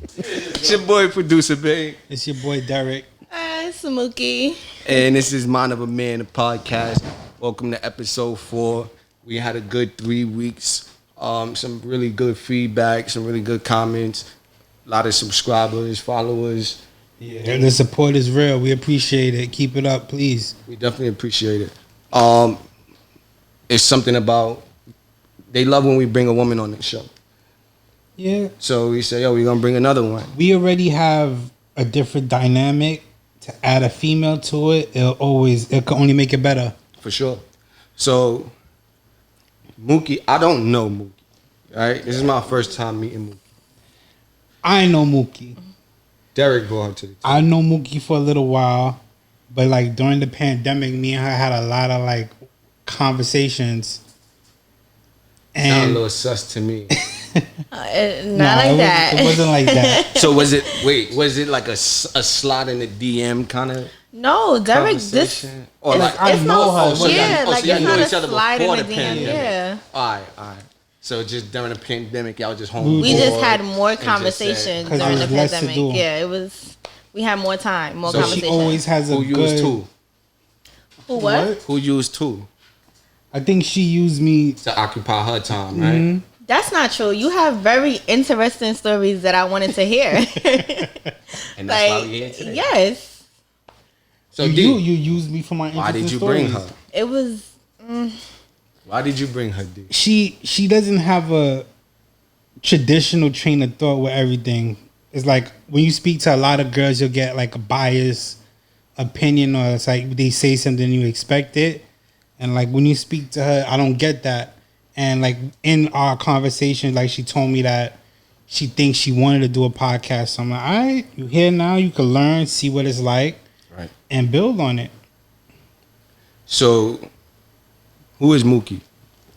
It's your boy, Producer Babe. It's your boy, Derek. It's Mookie. And this is Mind of a Man, the podcast. Welcome to episode 4. We had a good 3 weeks. Some really good feedback, some really good comments. A lot of subscribers, followers. Yeah, the support is real. We appreciate it. Keep it up, please. We definitely appreciate it. It's something about, they love when we bring a woman on the show. Yeah. So we say, we're going to bring another one. We already have a different dynamic. To add a female to it, it can only make it better. For sure. So, Mookie, I don't know Mookie, right? This is my first time meeting Mookie. I know Mookie. Derek brought her to the team. I know Mookie for a little while, but like during the pandemic, me and her had a lot of like conversations. Sound a little sus to me. It wasn't like that. So was it like a slot in the DM kind of? No, Derek, this or it's, like it's no, so yeah, so like y'all it's knew not each a other slide in before the the DM, pandemic. yeah. All right. So just during the pandemic, y'all just home. We just had more conversations during the pandemic. Yeah, it was. We had more time, more so conversations. She always has a Who used who? Who what? Who used who? I think she used me to occupy her time, right? Mm-hmm. That's not true. You have very interesting stories that I wanted to hear. And that's why we're here today. Yes. So you used me for my interesting Why did you stories. bring her? It was. Why did you bring her, D? She doesn't have a traditional train of thought with everything. It's like when you speak to a lot of girls, you'll get like a biased opinion, or it's like they say something you expect it. And like when you speak to her, I don't get that. And like in our conversation, like she told me that she thinks she wanted to do a podcast. So I'm like, all right, you here now, you can learn, see what it's like, right, and build on it. So, who is Mookie?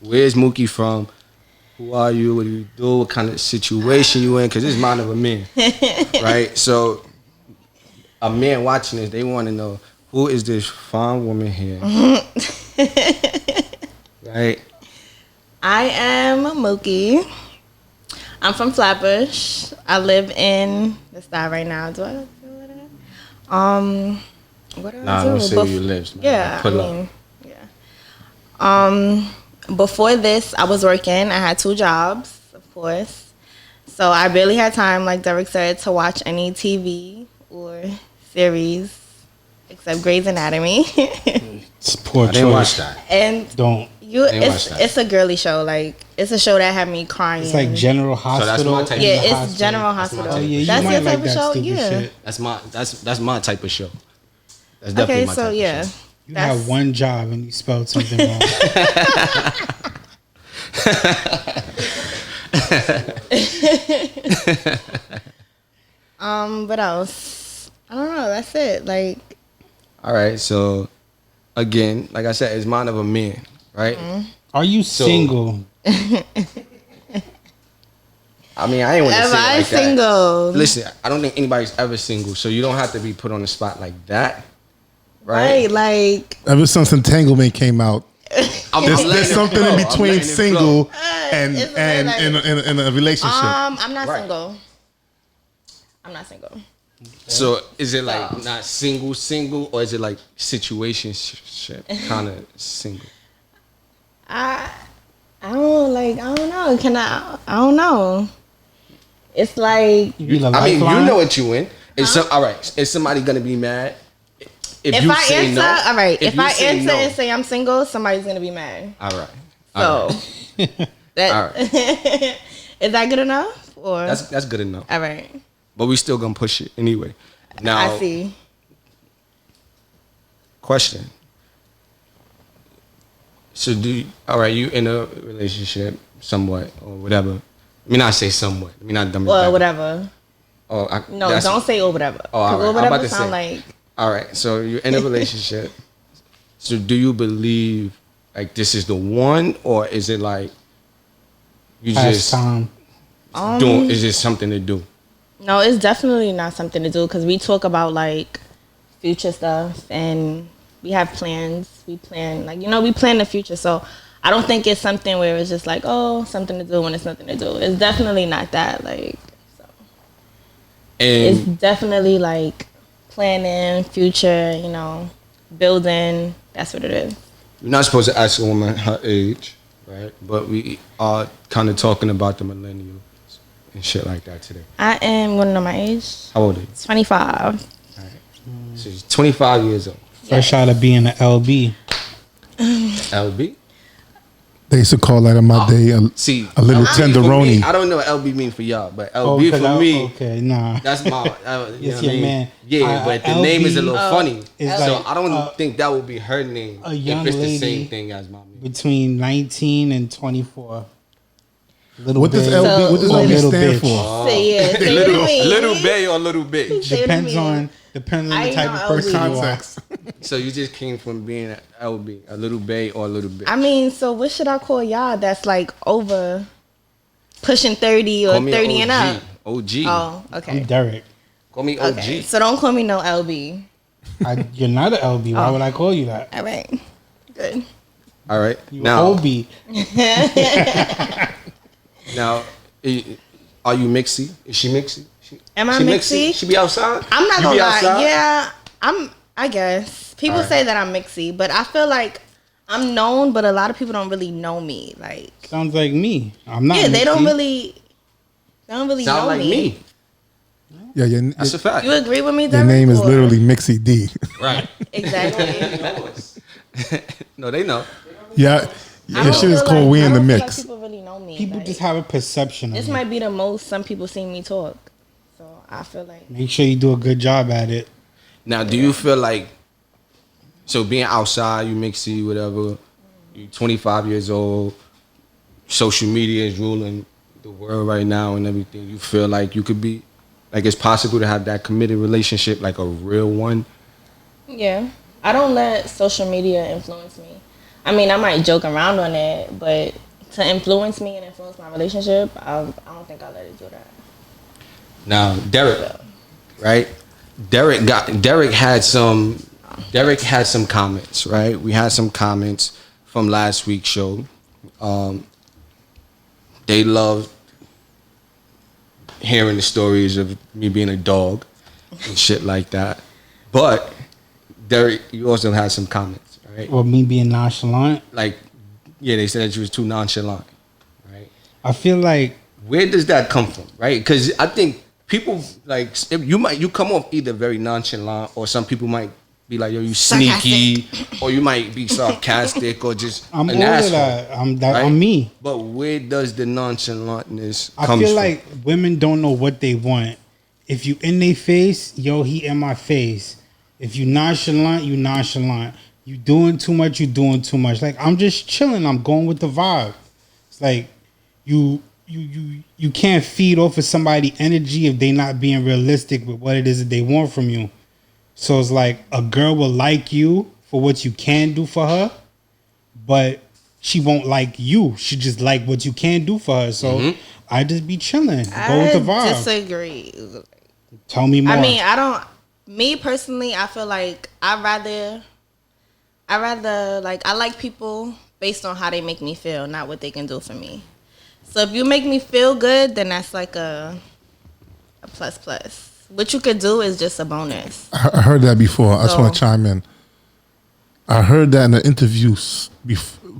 Where is Mookie from? Who are you? What do you do? What kind of situation you in? Because it's Mind of a Man, right? So, a man watching this, they want to know, who is this fine woman here? Right? I am Mookie. I'm from Flatbush. I live in the star right now. Do I do that? What do I do? Nah, don't say where you live. Man. Yeah, Pull up. Yeah. Before this, I was working. I had 2 jobs, of course. So I barely had time, like Derek said, to watch any TV or series except Grey's Anatomy. It's poor choice. I didn't watch that. And don't. It's a girly show. Like, it's a show that had me crying. It's like General Hospital. So that's my type. Yeah, it's General Hospital. Oh, yeah, that's your type of show. Yeah, shit. That's my type of show. That's definitely my type of show. You had one job and you spelled something wrong. What else? I don't know. That's it. Like. All right. So, again, like I said, it's Mind of a Man, right? Mm-hmm. Are you single? I mean, I ain't want to say it like single? That. Listen, I don't think anybody's ever single, so you don't have to be put on the spot like that, right? Like ever since Entanglement came out, there's something in between single and in a relationship. I'm not single. I'm not single. So is it like not single, or is it like situationship kind of single? I don't know. I don't know. It's like you know what you in. All right. Is somebody gonna be mad if you I say answer? No? All right. If I answer no, and say I'm single, somebody's gonna be mad. All right. So that all right. Is that good enough? Or that's good enough. All right. But we still gonna push it anyway. Now I see. Question. So you in a relationship somewhat or whatever? Let me not say somewhat. Let me not dumb it down. Or whatever. Oh, don't say or whatever. Oh, all right. Or I'm whatever about to sound say. like. All right. So you're in a relationship. So do you believe like this is the one, or is it like you just time? doing? Is it something to do? No, it's definitely not something to do because we talk about like future stuff and we have plans. We plan we plan the future. So I don't think it's something where it's just like, oh, something to do when it's nothing to do. It's definitely not that. Like, so. And It's definitely like planning, future, you know, building. That's what it is. you're not supposed to ask a woman her age, right? But we are kind of talking about the millennials and shit like that today. I am, want to know my age? How old are you? 25. So she's 25 years old. Fresh out of being an LB. LB? They used to call that in my day See, a little LB for tenderoni. me, I don't know what LB mean for y'all, but LB for me, Okay, nah. that's my. You It's know what I your mean? man. Yeah, but the name is a little funny. It's So like, I don't think that would be her name a young if it's the lady same thing as my name. between 19 and 24. Little What does bit, LB? What does So, LB little stand bitch. for? Say yeah, say what you mean. Little bay or little bitch. Say what you Depends mean. on I the type know of person LB. you are. Context. So you just came from being an LB, a little bay or a little bitch. I mean, so what should I call y'all that's like over pushing 30 or Call me 30 and OG. up? OG. Oh, I'm okay. Derek. Call me OG. Okay. So don't call me no LB. You're not an LB. Why Oh. would I call you that? All right. Good. All right. You Now, OB. now, are you mixy? Is she mixy? Am I she mixy? She be outside? I'm not You gonna be lie. outside? Yeah, I guess people Alright. say that I'm mixy, but I feel like I'm known, but a lot of people don't really know me. Like, Sounds like me. I'm not. yeah, they don't mixy. really Sound know like me. Yeah, That's a fact. You agree with me? your Derek, name is or- literally Mixie D. Right. exactly. No, they know. Yeah, I your don't shit is feel called like- We I in the don't feel Mix. Like people really know me. People Like, just have a perception of this you. might be the most some people see me talk. So I feel like Make sure you do a good job at it. Now, do you feel like, so being outside, you mixy, whatever, you 25 years old, social media is ruling the world right now and everything, you feel like you could be, like it's possible to have that committed relationship, like a real one? yeah, I don't let social media influence me. I mean, I might joke around on it, but to influence me and influence my relationship, I don't think I'll let it do that. Now, Derek, right? Derek had some comments, right? We had some comments from last week's show. They loved hearing the stories of me being a dog and shit like that. But Derek, you also had some comments, right? Or me being nonchalant. Like, yeah, they said that you was too nonchalant, right? I feel like Where does that come from, right? Because I think people like if you come off either very nonchalant, or some people might be like, yo, you sneaky, or you might be sarcastic, or just I'm an all of asshole, that. right? I'm me. But where does the nonchalantness I come feel from? like women don't know what they want. If you in their face, yo, he in my face. If you nonchalant, you nonchalant. You doing too much, you doing too much. Like, I'm just chilling. I'm going with the vibe. It's like you can't feed off of somebody's energy if they not being realistic with what it is that they want from you. So it's like a girl will like you for what you can do for her, but she won't like you. She just like what you can do for her. So I just be chilling. Go with the vibe. Disagree. Tell me more. I mean, I don't. Me personally, I feel like I rather like I like people based on how they make me feel, not what they can do for me. So if you make me feel good, then that's like a plus. What you could do is just a bonus. I heard that before. I just want to So- chime in. I heard that in an interview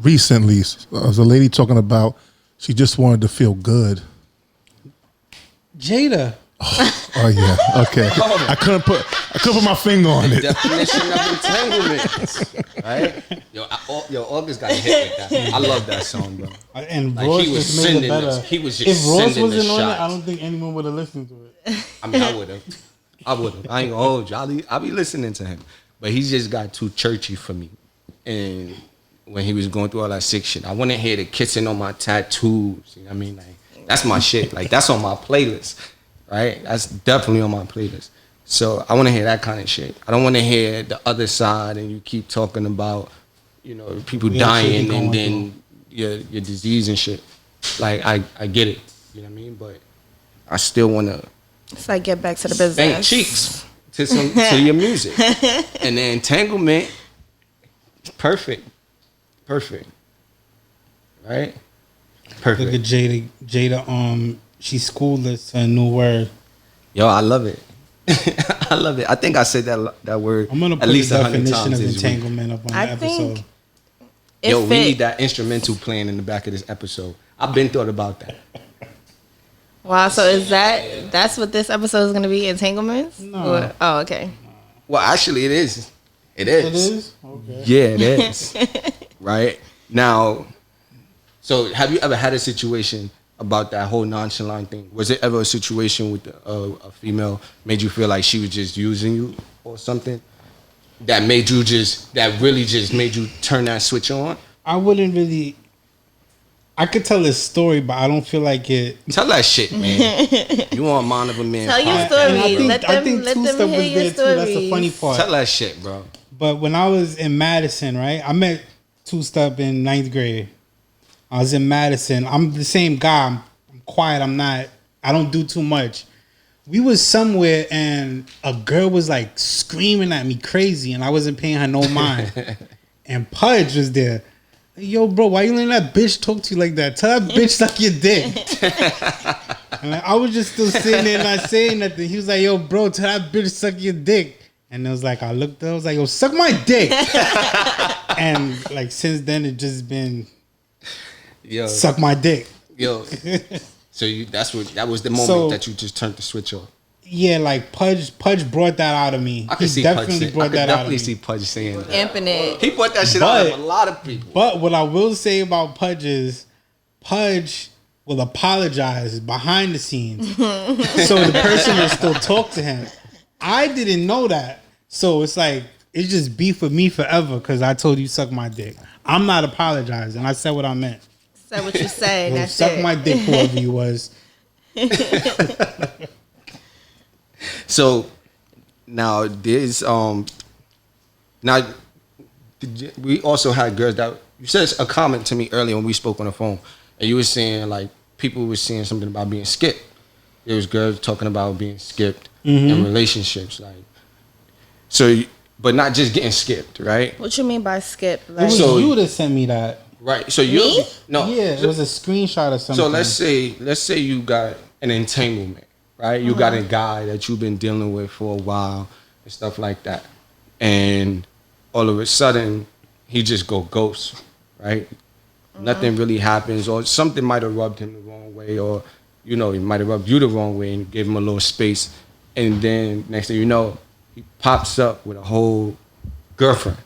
recently. There was a lady talking about she just wanted to feel good. Jada. Oh yeah, okay. I couldn't put my finger on it. Definition of entanglement, right? Yo, August got a hit with that. I love that song, bro. And Like, Ross he was just made it sending better. us- he was just if Ross sending the wasn't on it, shots. I don't think anyone would have listened to it. I mean, I would have. I ain't gonna hold you. I'll be listening to him. But he just got too churchy for me. And when he was going through all that sick shit, I want to hear the kissing on my tattoos. You know what I mean? Like, that's my shit. Like, that's on my playlist, right? That's definitely on my playlist. So I want to hear that kind of shit. I don't want to hear the other side and you keep talking about, you know, people Yeah, shit he dying and going then your disease and shit. Like, I get it. You know what I mean? But I still want to It's like get back to the business. thank cheeks to your music. And the entanglement, perfect. right? Look Perfect. at Jada. She schooled us to a new word. Yo, I love it. I love it. I think I said that word I'm gonna at put least the 100 definition times of this week. entanglement up on I the think episode. Yo, if we it- need that instrumental playing in the back of this episode. I've been thought about that. Wow, so that's what this episode is gonna be? Entanglements? No. Or- oh, okay. Well, actually, it is. It It is. is? Okay. Yeah, it is. Right now, so have you ever had a situation about that whole nonchalant thing? Was it ever a situation with a female made you feel like she was just using you or something that really just made you turn that switch on? I wouldn't really. I could tell this story, but I don't feel like it. Tell that shit, man. You on Mind of a Man? Tell your podcast. story. And Let them Two Step hear was your there too. That's the stories. funny part. Tell that shit, bro. But when I was in Madison, right, I met Two Step in 9th grade. I was in Madison. I'm the same guy. I'm quiet. I don't do too much. We was somewhere and a girl was like screaming at me crazy, and I wasn't paying her no mind. And Pudge was there. Yo, bro, why you letting that bitch talk to you like that? Tell that bitch suck your dick. And I was just still sitting there not saying nothing. He was like, yo, bro, tell that bitch suck your dick. And it was like, I looked up, I was like, yo, suck my dick. And like since then, it just been Yo, suck my dick. yo. So that was the moment So- that you just turned the switch off. Yeah, like Pudge brought that out of me. I could see Pudge saying, I could definitely see Pudge saying that. Amping He brought that shit out of a lot of people. But what I will say about Pudge is Pudge will apologize behind the scenes. So the person will still talk to him. I didn't know that. So it's like, it's just beef with me forever because I told you suck my dick. I'm not apologizing. I said what I meant. Say what you say. Yo, That's suck it. my dick, whoever you was. So now there's we also had girls that you said a comment to me earlier when we spoke on the phone, and you were saying like people were saying something about being skipped. There was girls talking about being skipped in relationships, like so, but not just getting skipped, right? What you mean by skip? It Like, was So- you that sent me that. Right. So you Me? no Yeah, it was a screenshot or something. So let's say you got an entanglement, right? You got a guy that you've been dealing with for a while and stuff like that, and all of a sudden he just go ghost, right? Nothing really happens, or something might have rubbed him the wrong way, or he might have rubbed you the wrong way and gave him a little space, and then next thing you know, he pops up with a whole girlfriend,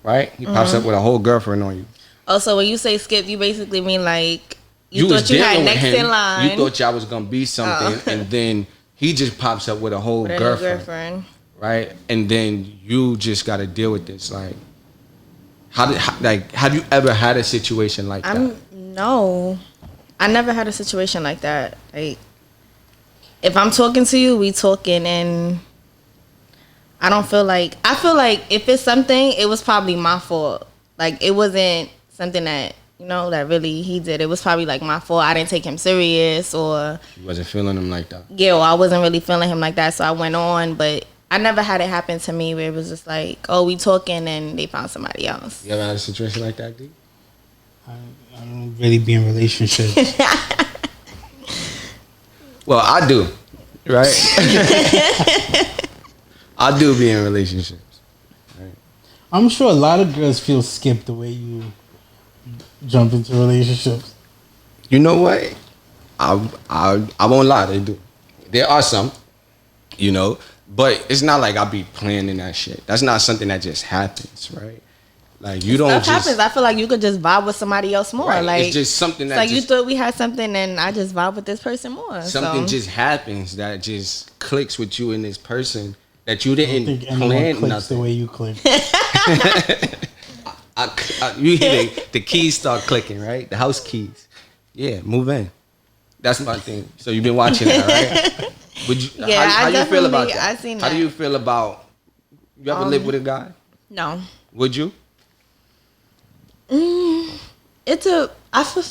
right? He pops up with a whole girlfriend on you. oh, so when you say skip, you basically mean like you was thought you had dealing with next him. in line. You thought y'all was gonna be something, and then he just pops up with a whole with a new girlfriend, right? And then you just got to deal with this. Like, have you ever had a situation like that? No, I never had a situation like that. Like, if I'm talking to you, we talking, and I feel like if it's something, it was probably my fault. Like, it wasn't something that that really he did. It was probably like my fault. I didn't take him serious, or You wasn't feeling him like that. yeah, or I wasn't really feeling him like that, so I went on. But I never had it happen to me where it was just like, oh, we talking and they found somebody else. You ever had a situation like that, D? I don't really be in relationships. Well, I do, right? I do be in relationships. I'm sure a lot of girls feel skipped the way you jump into relationships. You know what? I won't lie, they do. There are some, but it's not like I be planning that shit. That's not something that just happens, right? Like you don't Stuff just happens. I feel like you could just vibe with somebody else more. right. Like It's just something that like you just, thought we had something, and I just vibe with this person more. something so. just happens that just clicks with you and this person that you I don't didn't think anyone plan clicks nothing. the way you click. You hear the keys start clicking, right? The house keys. Yeah, move in. That's my thing. So you've been watching that, right? Would you? Yeah, how I you feel about definitely- that? I seen How do that. you feel about? You ever live with a guy? No, Would you? I feel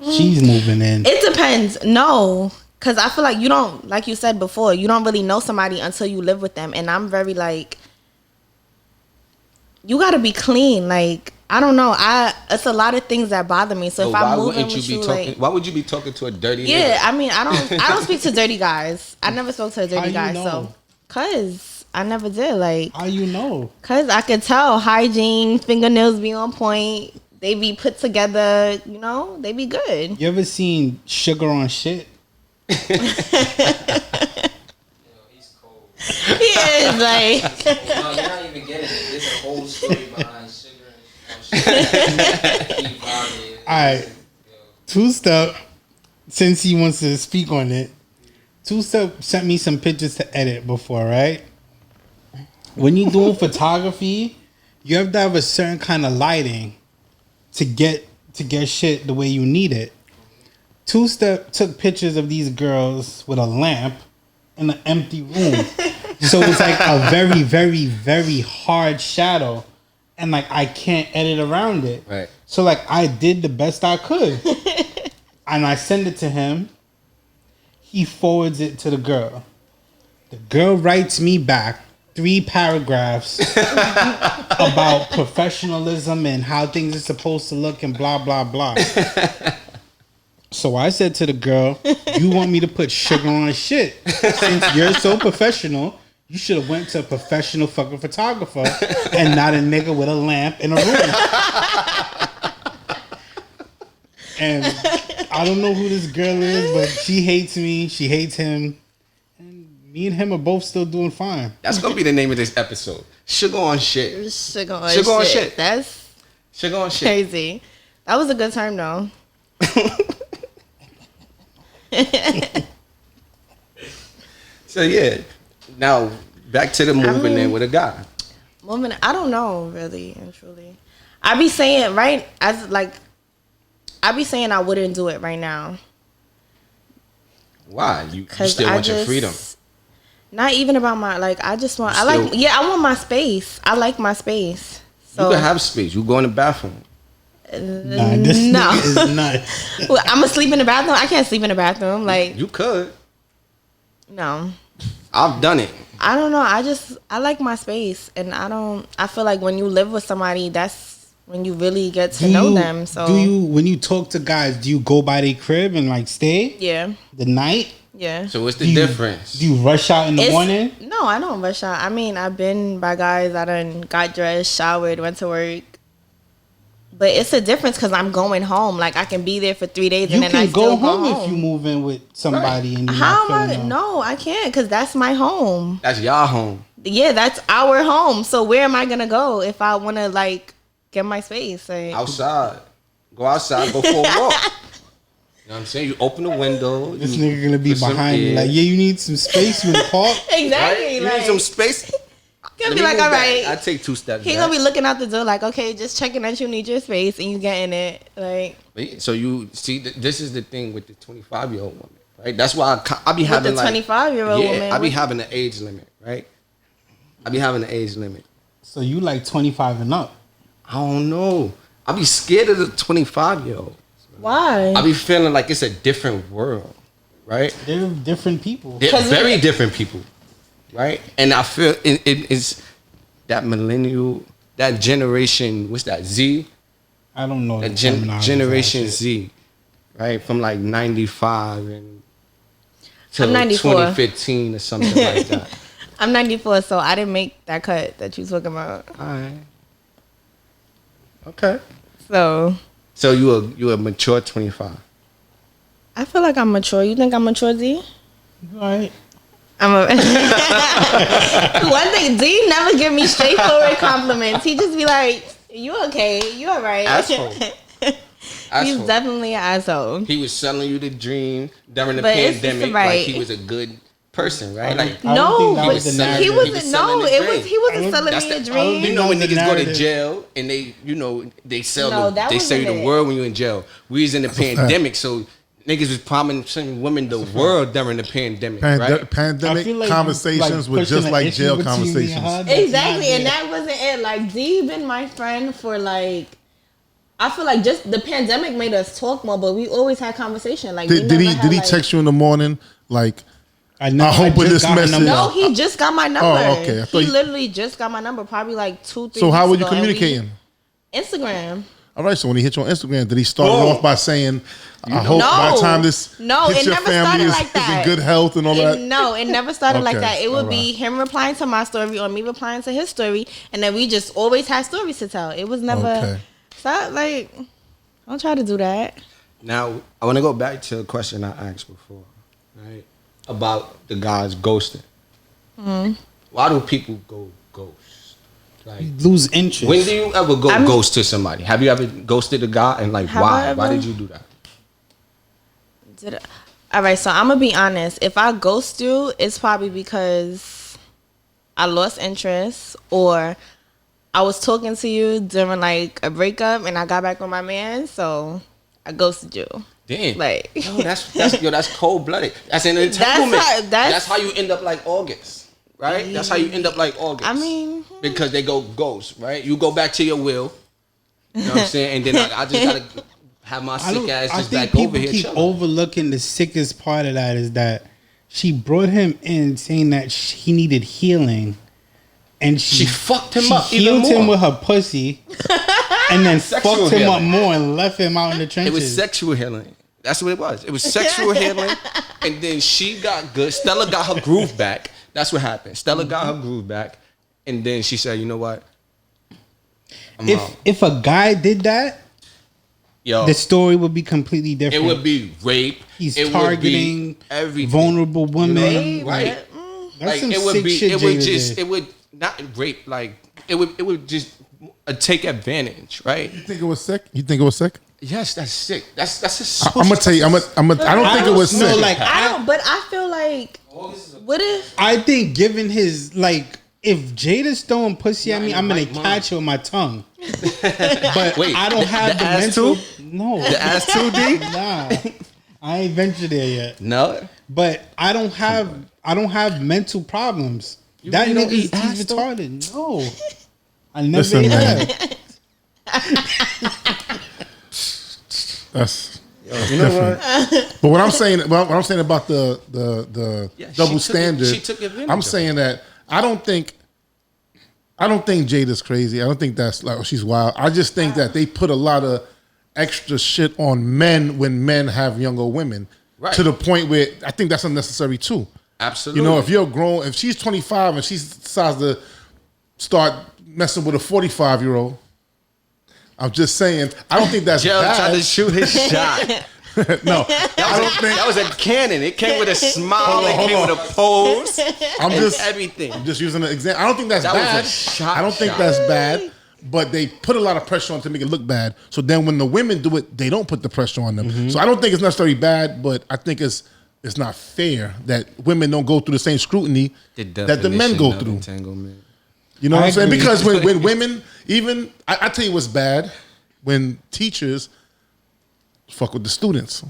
She's moving in. it depends. No, because I feel like you don't, like you said before, you don't really know somebody until you live with them, and I'm very like you gotta be clean. Like, I don't know. It's a lot of things that bother me. So if I'm moving with you, like, why would you be talking to a dirty nigga? Yeah, I mean, I don't speak to dirty guys. I never spoke to a dirty guy. Know? So, cause I never did. Like, how you know? Cause I could tell hygiene, fingernails be on point. They be put together. You know, they be good. You ever seen Sugar on Shit? He is like. No, you're not even getting it. There's a whole story behind sugar and All right, Two Step. Since he wants to speak on it, Two Step sent me some pictures to edit before, right? When you doing photography, you have to have a certain kind of lighting to get shit the way you need it. Two Step took pictures of these girls with a lamp in an empty room. So it's like a very, very, very hard shadow. And like I can't edit around it. Right. So like I did the best I could. And I send it to him. He forwards it to the girl. The girl writes me back 3 paragraphs about professionalism and how things are supposed to look and blah, blah, blah. So I said to the girl, you want me to put sugar on shit? Since you're so professional, you should have went to a professional fucking photographer and not a nigga with a lamp in a room. And I don't know who this girl is, but she hates me. She hates him. And me and him are both still doing fine. That's gonna be the name of this episode. Sugar on shit. Sugar on shit. That's sugar on shit. Crazy. That was a good term though. So yeah, now back to the moving in with a guy. Moving, I don't know really and truly. I be saying I wouldn't do it right now. Why? You still want your freedom? Not even about my I just want. I want my space. I like my space. So you can have space. You go in the bathroom. Nah, this no, is nuts. Well, I'm gonna sleep in the bathroom. I can't sleep in the bathroom. Like you could. No, I've done it. I don't know. I like my space, and I feel like when you live with somebody, that's when you really get to know them. So when you talk to guys, do you go by their crib and like stay? Yeah. The night. Yeah. So what's the difference? Do you rush out in the morning? No, I don't rush out. I mean, I've been by guys. I done got dressed, showered, went to work. But it's a difference because I'm going home. Like I can be there for 3 days and then I still go home. If you move in with somebody. Right. And how am I? No, I can't because that's my home. That's your home. Yeah, that's our home. So where am I gonna go if I want to get my space? Outside. Go outside. Go for a walk. You know what I'm saying? You open the window. This nigga gonna be behind you. Like, yeah, you need some space in the park. Exactly. Right? You need some space. He'll be like, all right. I take 2 steps. He gonna be looking out the door like, okay, just checking that you need your space and you getting it. Like, so you see, this is the thing with the 25-year-old woman, right? That's why I be having the 25-year-old woman. I be having an age limit, right? I be having an age limit. So you like 25 and up? I don't know. I be scared of the 25-year-old. Why? I be feeling like it's a different world, right? They're different people. They're very different people. Right, and I feel it's that millennial, that generation. What's that? Z. I don't know. That generation Z, right? From like 95 and till 2015 or something like that. I'm 94, so I didn't make that cut that you talking about. All right. Okay. So you a mature 25. I feel like I'm mature. You think I'm mature, Z? All right. One thing, D never give me straightforward compliments. He just be like, "You okay? You all right?" Asshole. He's definitely an asshole. He was selling you the dream during the pandemic, like he was a good person, right? Like he wasn't selling me a dream. You know when niggas go to jail and they sell you the world when you're in jail. We was in the pandemic, so. Niggas was promising women the world during the pandemic, right? Pandemic conversations were just like jail conversations. Exactly, and that wasn't it. Like, D been my friend for I feel like just the pandemic made us talk more, but we always had conversation. Like, did he text you in the morning like, I know. I hope with this message. No, he just got my number. Oh, okay. He literally just got my number probably like 2-3 So how weeks were you ago, and communicating? Instagram. All right, so when he hit you on Instagram, did he start it off by saying, I hope by the time this hits it your never family started is, like that. is in good health and all that? No, it never started like Okay, that. It would all be him replying to my story or me replying to his story, and then we just always had stories to tell. It was never, Okay. so like, don't try to do that. Now, I want to go back to a question I asked before, right? About the guys ghosting. Mm-hmm. Why do people go ghost? Like, Lose interest. when do you ever go ghost to somebody? Have you ever ghosted a guy, and like why? Why did you do that? All right, so I'm gonna be honest. If I ghost you, it's probably because I lost interest, or I was talking to you during like a breakup, and I got back with my man, so I ghosted you. Damn, Like, yo, that's cold blooded. That's an entanglement. That's how you end up like August. Right? That's how you end up like August. I mean, because they go ghost, right? You go back to your will. You know what I'm saying? And then I just gotta have my sick ass just back over here. People keep overlooking the sickest part of that is that she brought him in saying that he needed healing, and she fucked him up She even healed him more. with her pussy, and then Sexual fucked him up healing. more and left him out in the trenches. It was sexual healing. That's what it was. It was sexual healing. And then she got good. Stella got her groove back. That's what happened. Stella got her groove back. And then she said, you know what? I'm out. If a guy did that, the story would be completely different. It would be rape. He's it targeting would be everything. vulnerable women. Rape, right. That's Like some it would sick be. shit It would Jada just. did. It would not rape. Like it would just take advantage. Right. You think it was sick? You think it was sick? Yes, that's sick. That's a. I'm gonna tell you. I don't think it was sick. No, like I don't. But I feel like, what if? I think given his like, if Jada's throwing pussy at me, I'm gonna catch her with my tongue. But Wait, I don't have the ass mental. too? No, The ass too deep? Nah, I ain't ventured there yet. No. But I don't have mental problems. You That really don't nigga's eat ass, he's though? retarded. No, I never Listen, ate man. that. That's You know what? But what I'm saying about the Yeah, she double took- standard, she took advantage I'm of saying that I don't think Jada's crazy. I don't think that's like she's wild. I just think that they put a lot of extra shit on men when men have younger women, Right. to the point where I think that's unnecessary too. Absolutely. You know, if you're grown, if she's 25 and she decides to start messing with a 45-year-old, I'm just saying, I don't think that's Joe bad. tried to shoot his shot. No, I don't think. That was a cannon. It came with a smile. Hold on, It came hold with a pose. I'm and just everything. I'm just using an example. I don't think that's That was bad. a shot I don't think shot. that's bad. But they put a lot of pressure on to make it look bad. So then when the women do it, they don't put the pressure on them. Mm-hmm. So I don't think it's necessarily bad, but I think it's not fair that women don't go through the same scrutiny that the men go through. Entanglement. You know what I I'm saying? agree. Because when women, even I tell you what's bad, when teachers fuck with the students.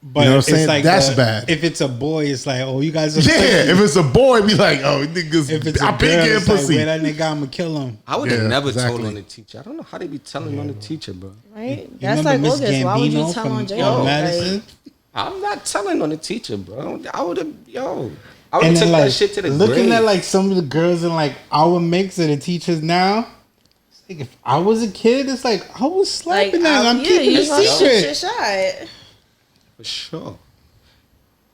But You know what I'm it's saying? like That's bad. If it's a boy, it's like, oh, you guys are Yeah, if it's a boy, be like, oh, niggas, If it's a I girl, been getting it's like, pussy. where that nigga, I'ma kill him. I would have Yeah, never exactly. told on the teacher. I don't know how they be telling on the teacher, bro. Right? You That's remember like Miss August. Why would you Gambino tell from on J.O.? Madison? Like, I'm not telling on the teacher, bro. I would have, I would And have then took like that shit to the looking grave. at like some of the girls in like our mix of the teachers now. It's like if I was a kid, it's like I was slapping that. I'm keeping you it gonna shoot secret. your shot. For sure.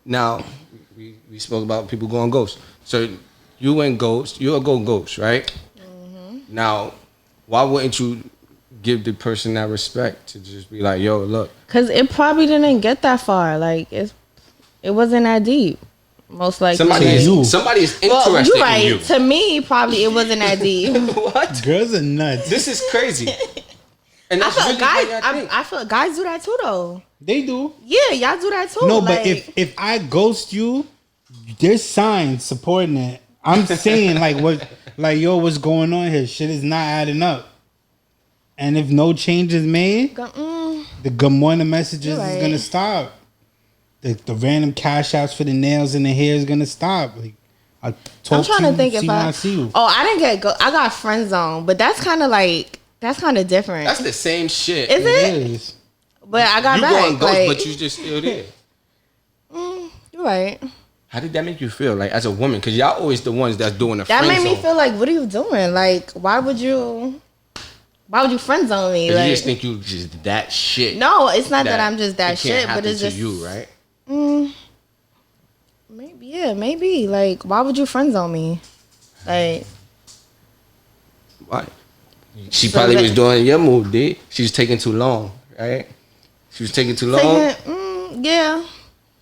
Now, we spoke about people going ghost. So you went ghost. You'll go ghost, right? Mm-hmm. Now, why wouldn't you give the person that respect to just be like, yo, look. Cause it probably didn't get that far. Like it wasn't that deep. Most likely. Somebody is interested well, you're right. in you. To me, probably it wasn't that deep. What? Girls are nuts. This is crazy. And I that's feel really guys. how y'all think. I feel guys do that too, though. They do. Yeah, y'all do that too. No, like, but if I ghost you, there's signs supporting it. I'm saying like what, like yo, what's going on here? Shit is not adding up. And if no change is made, the good morning messages You're is right. gonna stop. The random cash outs for the nails and the hair is gonna stop. Like I talk I'm trying to to you, think see if when I see you. Oh, I didn't get I got friend zone, but that's kind of different. That's the same shit. Is It it? is. But I got You back. going ghost, like, but you just still there. you're right. How did that make you feel, like, as a woman? Because y'all always the ones that's doing the That friend made me zone. feel like, what are you doing? Like, why would you friend zone me? 'Cause Like, you just think you just that shit. no, it's not that I'm just that it can't shit, but happen it's to just you, right? maybe. Like, why would you friend zone me? Like, Why? She So probably that- was doing your move, dude. She was taking too long, right? She was taking too long. yeah,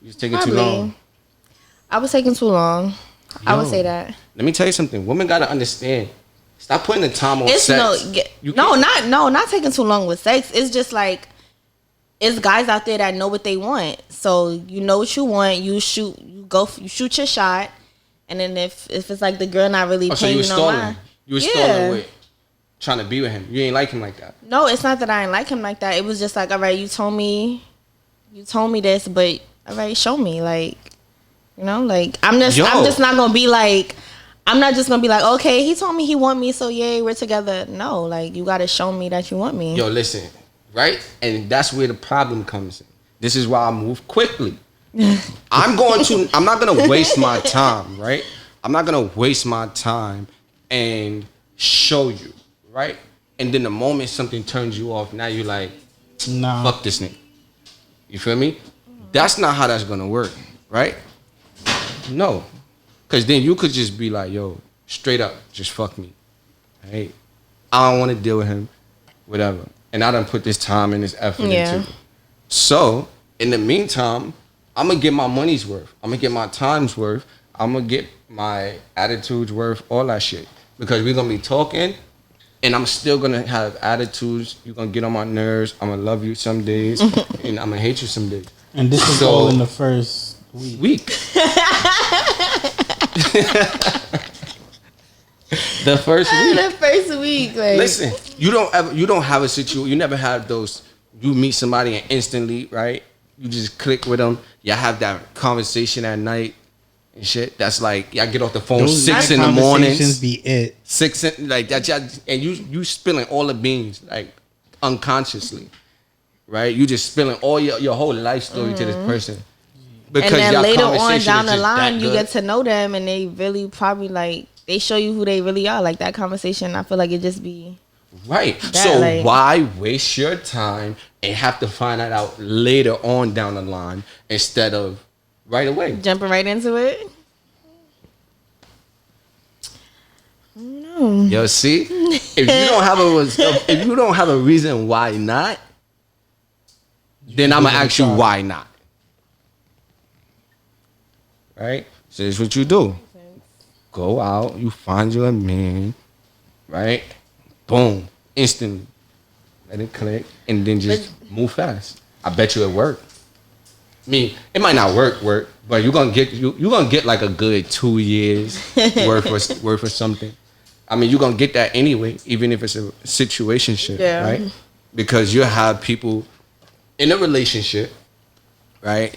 She was taking probably. too long. I was taking too long. I would Yo. say that. Let me tell you something. Women gotta understand. Stop putting the time on It's sex. You can't- not taking too long with sex. It's just like, it's guys out there that know what they want. So you know what you want. You shoot your shot, and then if it's like the girl not really Oh, so paying you you were no stalling. mind. You were Yeah. stalling with trying to be with him. You ain't like him like that. No, it's not that I didn't like him like that. It was just like, all right, you told me this, but all right, show me, like, you know, like I'm just not gonna be like, I'm not just gonna be like, okay, he told me he want me, so yay, we're together. No, like, you gotta show me that you want me. Yo, listen, right? And that's where the problem comes in. This is why I move quickly. I'm not gonna waste my time, right? I'm not gonna waste my time and show you, right? And then the moment something turns you off, now you're like, Nah. fuck this nigga. You feel me? That's not how that's gonna work, right? No. Cause then you could just be like, yo, straight up, just fuck me. Right? I don't wanna deal with him, whatever. And I done put this time and this effort Yeah. into it. So, in the meantime, I'm gonna get my money's worth. I'm gonna get my time's worth. I'm gonna get my attitude's worth, all that shit. Because we're gonna be talking, and I'm still gonna have attitudes. You're gonna get on my nerves. I'm gonna love you some days, and I'm gonna hate you some days. And this is So- all in the first week. The first week. The first week, like, Listen, you don't have a situation. You never have those. You meet somebody and instantly, right? You just click with them. Y'all have that conversation at night and shit. That's like y'all get off the phone Those 6 night in the morning. conversations be it. Like that, and you spilling all the beans like unconsciously, right? You just spilling all your whole life story to this person. Because and then y'all later on conversation down is the just line, that you good. get to know them, and they really probably like, they show you who they really are. Like, that conversation, I feel like it just be Right. that, So like- why waste your time and have to find that out later on down the line instead of right away? jumping right into it. Yo, see, if you don't have a reason why not, then I'm gonna ask you why not. Right? So this is what you do. Go out, you find your man, right? Boom, instantly. Let it click, and then just move fast. I bet you it worked. I mean, it might not work, but you're gonna get like a good 2 years worth of something. I mean, you're gonna get that anyway, even if it's a situationship, Yeah. right? Because you have people in a relationship, right?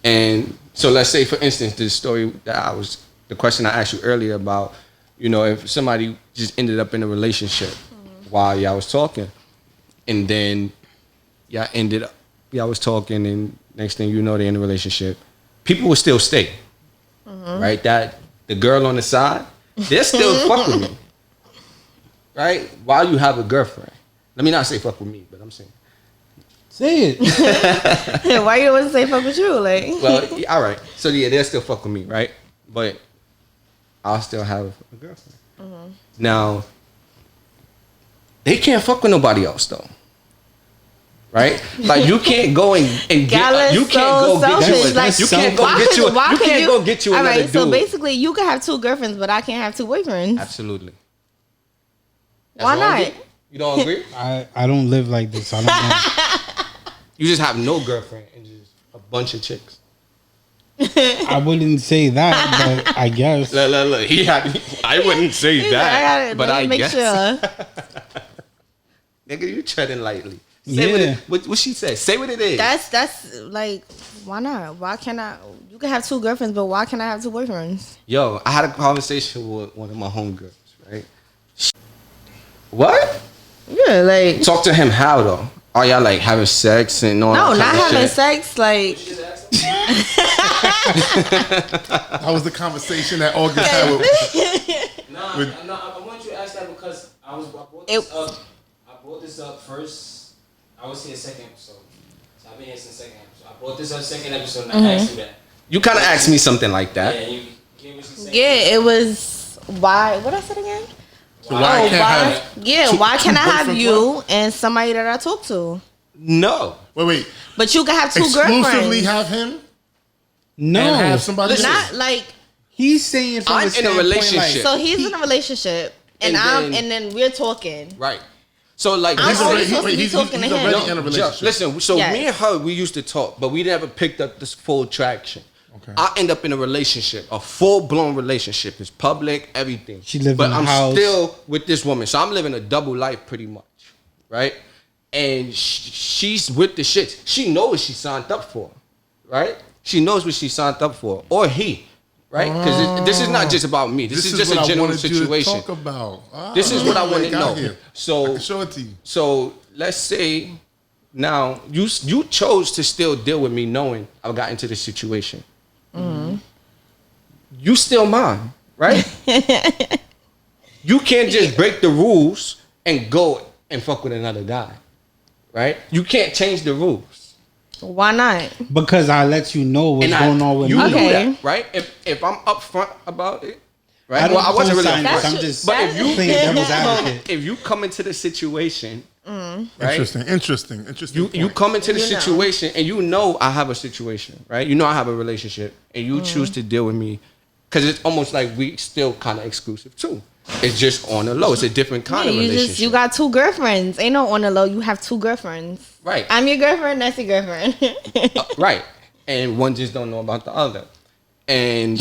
And so let's say, for instance, the question I asked you earlier about, you know, if somebody just ended up in a relationship while y'all was talking, and then y'all was talking, and next thing you know, they're in a relationship, people will still stay, right? That the girl on the side, they're still fuck with me, right? While you have a girlfriend. Let me not say fuck with me, but I'm saying. Say it. Why you always say fuck with you? Like, Well, all right. So yeah, they'll still fuck with me, right? But I'll still have a girlfriend. Now, they can't fuck with nobody else though, right? Like you can't go and Y'all get. are You can't so go get you. selfish. Like, You can't go get you. You can't go get you All another right, so dude. basically, you can have 2 girlfriends, but I can't have 2 boyfriends. Absolutely. Why all not? good? You don't agree? I don't live like this. I don't know. You just have no girlfriend and just a bunch of chicks. I wouldn't say that, but I guess. Look. I wouldn't say He's that, like, but let I me make guess. sure. Nigga, you treading lightly. Say what she said. Say what it is. That's like, why not? Why can't I? You can have 2 girlfriends, but why can't I have 2 boyfriends? Yo, I had a conversation with one of my homegirls, right? What? Yeah, like, Talk to him how though? Are y'all like having sex and all no, that not kind of having shit? sex. Like, That was the conversation that August had with. I want you to ask that because I brought this up first. I was here second episode. So I've been here since second episode. I brought this up second episode and I asked you that. You kind of asked me something like that. Yeah, you gave me some. Yeah, it was why. What I said again? So why why can't I have boyfriends, you and somebody that I talk to? No. Wait. But you can have two Exclusively girlfriends. have him No, and have somebody Listen. else? Not like he's saying from I'm in a standpoint, relationship. so. He's in a relationship, and And then we're talking. Right. So like I'm He's always already, supposed to be he's talking to him. already in a relationship. Listen, so Yes. me and her, we used to talk, but we never picked up this full traction. Okay. I end up in a relationship, a full-blown relationship. It's public, everything. She lives but in a I'm house. still with this woman. So I'm living a double life pretty much, right? And she's with the shits. She knows what she signed up for, right? She knows what she signed up for. Or he, right? Because this is not just about me. This is just what a I general wanted you to situation. talk about. This is what I want to got know. here. So I can show it to you. So let's say now you chose to still deal with me knowing I got into this situation. Mm-hmm. You still mine, right? You can't just break the rules and go and fuck with another guy, right? You can't change the rules. Why not? because I let you know what's going on with you me. knew Okay. that, right? If I'm upfront about it, I right? don't Well, I wasn't really co-sign this. upfront. I'm just But if you playing devil's advocate. if you come into the situation, right? Interesting. You point. come into the You know. situation and you know I have a situation, right? You know I have a relationship and you choose to deal with me because it's almost like we still kind of exclusive too. It's just on the low. It's a different kind of relationship. You got two girlfriends. Ain't no on the low. You have two girlfriends. Right. I'm your girlfriend. That's your girlfriend. Right. And one just don't know about the other. And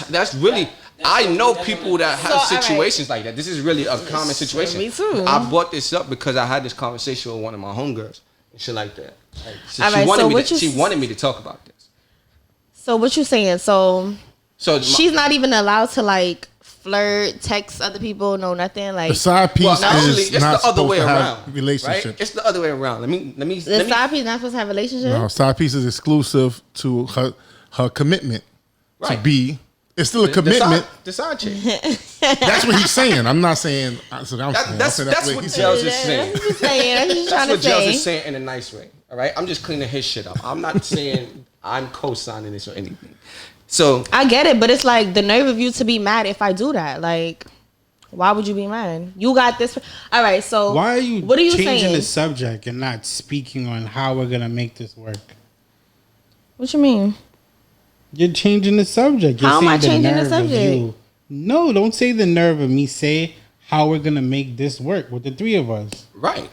that's really I know people that have So, all right. situations like that. This is really a common situation. Me too. I brought this up because I had this conversation with one of my homegirls and shit like that. Like, so All she right, wanted so me what to, you she wanted me to talk about this. So what you saying? So So she's not even allowed to like flirt, text other people, no nothing. Like The side piece Well, actually, is it's not the other supposed way to have around. relationships. Right? It's the other way around. Let me. the side piece not supposed to have a relationship. No, side piece is exclusive to her commitment to Right. be. It's still a commitment. The side chick. That's what he's saying. I'm not saying. That's what I'm saying. That's what what he's Gels saying. is saying. That's what I'm saying. I'm just That's trying what to Gels say. is saying in a nice way. All right. I'm just cleaning his shit up. I'm not saying I'm co-signing this or anything. So I get it, but it's like the nerve of you to be mad if I do that. Like, why would you be mad? You got this. All right. So Why are you What are you changing saying? the subject and not speaking on how we're gonna make this work? What you mean? You're changing the subject. You're How am I saying changing the nerve of subject? you. No, don't say the nerve of me. Say how we're gonna make this work with the three of us. right.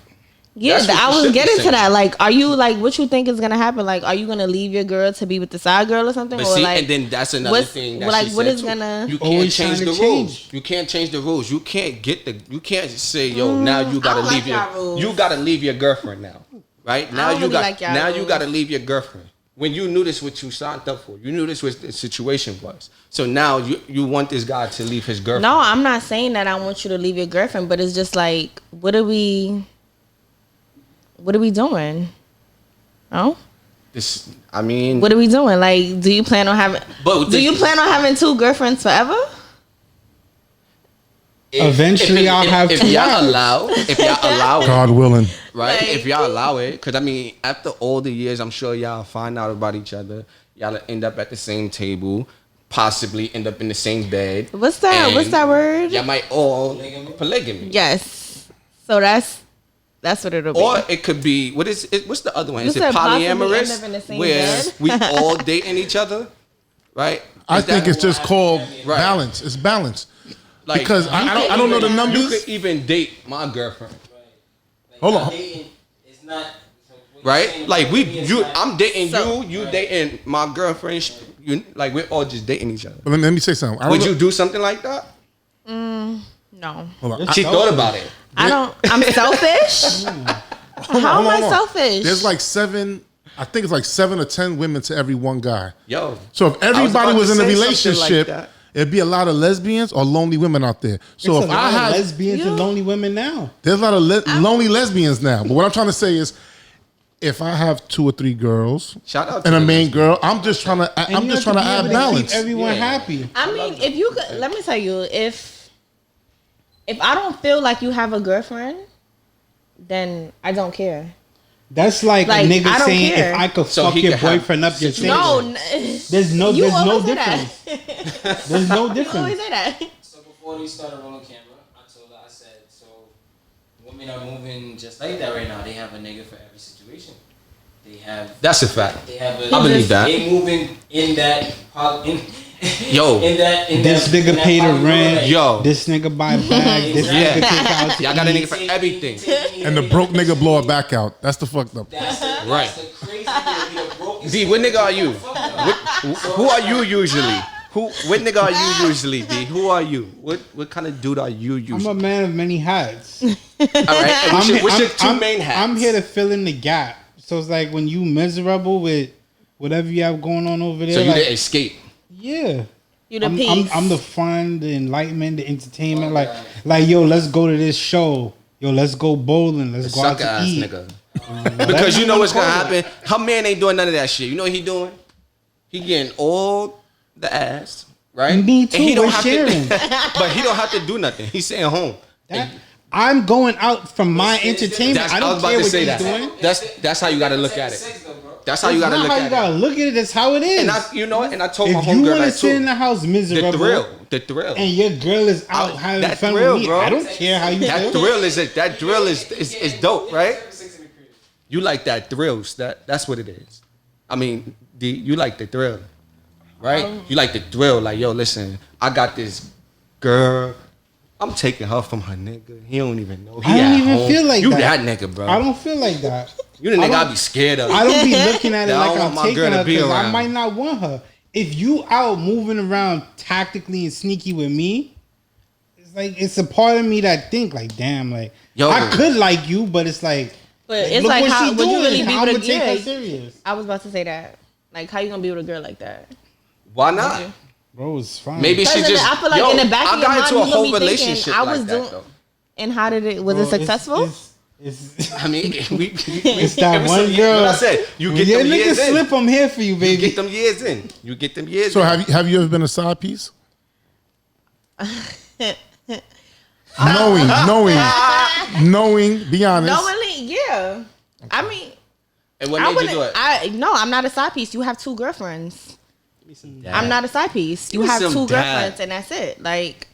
Yeah, That's what I you was should be getting to saying. that. Like, are you like what you think is gonna happen? Like, are you gonna leave your girl to be with the side girl or something? But or see, like, and then that's another what's- thing. That like, she what said is too. gonna? You can't Always change trying the to rules. change. You can't change the rules. You can't you can't say, yo, now you gotta I don't leave like y'all rules. you gotta leave your girlfriend now, right? Now don't you really got like y'all now you rules. gotta leave your girlfriend. When you knew this what you signed up for, you knew this what the situation was. So now you want this guy to leave his girlfriend. No, I'm not saying that I want you to leave your girlfriend, but it's just like, what are we doing? Oh, This, I mean, what are we doing? Like, do you plan on having? But Do you plan on having two girlfriends forever? Eventually, I'll have if two y'all wives. allow it, God willing. right? Like- If y'all allow it, because I mean, after all the years, I'm sure y'all find out about each other. Y'all end up at the same table, possibly end up in the same bed. What's that? and What's that word? Y'all might all polygamy. Yes. So that's what it'll be. Or it could be what's the other one? You Is it said possibly end polyamorous, up in the same where bed? we all dating each other, right? I Is think that- it's just called Right. balance. It's balance. like, because I don't know the You numbers. could even date my girlfriend. Hold on. It's not. Right? Like I'm dating So- you dating my girlfriend. Like we're all just dating each other. But let me say something. I don't Would know- you do something like that? No. Hold on. She thought about it. I don't. I'm selfish. How am I selfish? There's like I think it's like 7 or 10 women to every one guy. Yo. So if everybody about was to in a say something relationship, like that. it'd be a lot of lesbians or lonely women out there. So There's if a lot I of had lesbians and lonely women now. there's a lot of lonely lesbians now. But what I'm trying to say is, if I have 2 or 3 girls Shout out to and a the main lesbian. girl, I'm just trying to And you have to be add able to balance. keep everyone Yeah. happy. I mean, if you could, let me tell you, if I don't feel like you have a girlfriend, then I don't care. That's like a Like, nigga I don't saying care. if I could So fuck he your could have boyfriend up your situations. No, thing. There's there's no difference. that. There's no You always difference. say that. So before they started rolling camera, I told her, I said, so women are moving just like that right now. They have a nigga for every situation. They have. That's a fact. They have a. I believe that. They moving in that. Yo, This nigga pay the rent. Yo. This nigga buy bags. This Yeah. nigga take out to Y'all got a eat. nigga for everything. And the broke nigga blow it back out. That's the fucked up. Right. That's the crazy thing. The brokest D, what nigga are you? Fuck Who are you usually? What nigga are you usually, D? Who are you? What kind of dude are you I'm usually? a man of many hats. All right. And what's your two main hats? I'm here to fill in the gap. So it's like when you miserable with whatever you have going on over there. So you like, the escape. yeah. You the peace. I'm the fun, the enlightenment, the entertainment. Like, yo, let's go to this show. Yo, let's go bowling. Let's go out Sucker to ass eat. nigga. Because you know what's gonna happen. Her man ain't doing none of that shit. You know what he doing? He getting all the ass, right? Me too, And he don't we're have sharing. to, but he don't have to do nothing. He's staying home. I'm going out for my entertainment. I I don't was about care to what say he's that. doing. That's how you gotta look at it. That's how you That's gotta not look how you at gotta it. look at it. That's how it is. And I, you know what? And I told my If you homegirl want to that sit in too. the house The miserable, thrill, and your girl is out having that fun thrill, with me, bro. I don't care how you That feel. thrill is dope, right? You like that thrills. That's what it is. I mean, you like the thrill, right? You like the thrill. Like, yo, listen, I got this girl. I'm taking her from her nigga. He don't even know. He I don't at even home. feel like you that. nigga, bro. I don't feel like that. You the I nigga I don't- be scared of. I don't be looking at it Yeah, I like don't I'm want my taking girl to her be because I around. might not want her. If you out moving around tactically and sneaky with me, it's like it's a part of me that think like, damn, like Yo. I could like you, but it's like, But it's look like, what how she would you doing. really be How with I'ma a take her girl? serious, I was about to say that. Like, how you gonna be with a girl like that? Why not? bro? It's fine. Maybe she Because just. I feel like in the back of I your got mind, into you a gonna whole be thinking, relationship I like was that doing- though. And how did it? Was Bro, it successful? It's I mean, It's that one girl. What I said, you when get your them niggas years in. slip, I'm here for you, You baby. get them years in. You get them years So in. have you ever been a side piece? knowing. Be honest. Knowingly, yeah. I mean, And what I made you wouldn't. do it? No, I'm not a side piece. You have 2 girlfriends. I'm not a side piece. You Give me have some 2 dad. girlfriends, and that's it. Like,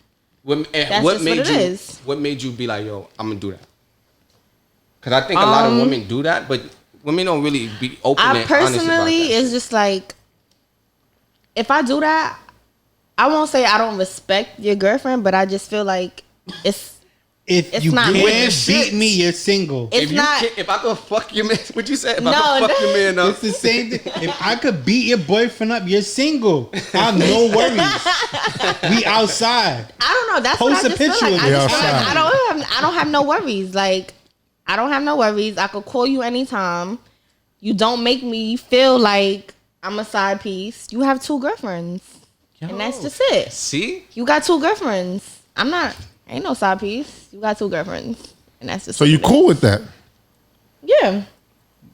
What, That's what just made what it you? is. What made you be like, yo, I'm gonna do that? Because I think a lot of women do that, but women don't really be open I and honest about personally, that. it's just like, if I do that, I won't say I don't respect your girlfriend, but I just feel like it's If you not can't with the beat shits. me, you're single. it's not. If I could fuck your man, what you said? If No, I could fuck your man up, It's the same thing. If I could beat your boyfriend up, you're single. I have no worries. We outside. I don't know. That's Post what I a just feel picture like. of I me just feel like outside. I don't have no worries. Like, I don't have no worries. I could call you anytime. You don't make me feel like I'm a side piece. You have 2 girlfriends, and that's just it. see, You got 2 girlfriends. I'm not. Ain't no side piece. You got 2 girlfriends, and that's just. So you what it cool with that? is. Yeah.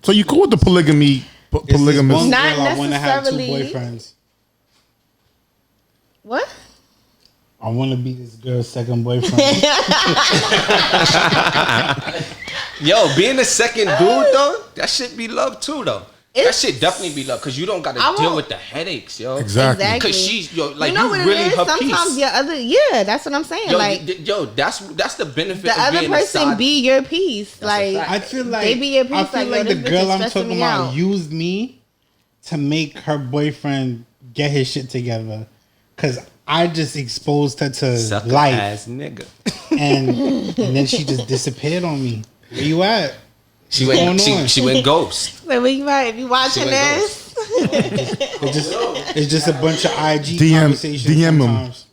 So you cool with the polygamy? It's this Polygamous. one Not girl I want to have 2 necessarily. boyfriends. What? I want to be this girl's second boyfriend. yo, being the second dude though, that shit be love too though. That It's- shit definitely be love because you don't got I to deal won't- with the headaches, yo. Exactly. Exactly. Because she's yo, like you know what really it is? her Sometimes piece. your other. Yeah, that's what I'm saying. Yo, like that's the benefit the of other being a person side. be your piece. a Like fact. I feel like They be your piece, I feel like, like yo, the this bitch girl is I'm stressing talking me about out. used me to make her boyfriend get his shit together, because I just exposed her to Sucker life, ass nigga. and then she just disappeared on me. Where you at? She What's went. going on? She went ghost. Wait, wait, you right? If you watching She went this, It's just a bunch of IG DM conversations. DM 'em. sometimes.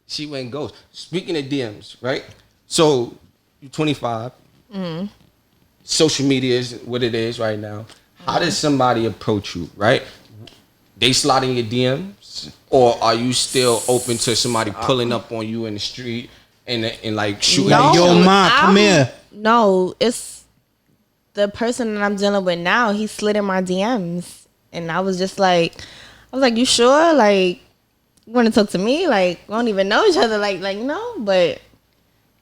She went ghost. Speaking of DMs, right? So you're 25. Social media is what it is right now. How does somebody approach you, right? They slide in your DMs, or are you still open to somebody pulling up on you in the street and like shooting? no, Yo, ma, come I'm- here. No, it's the person that I'm dealing with now, he slid in my DMs, and I was just like, you sure? Like, you want to talk to me? Like, we don't even know each other. Like no, but.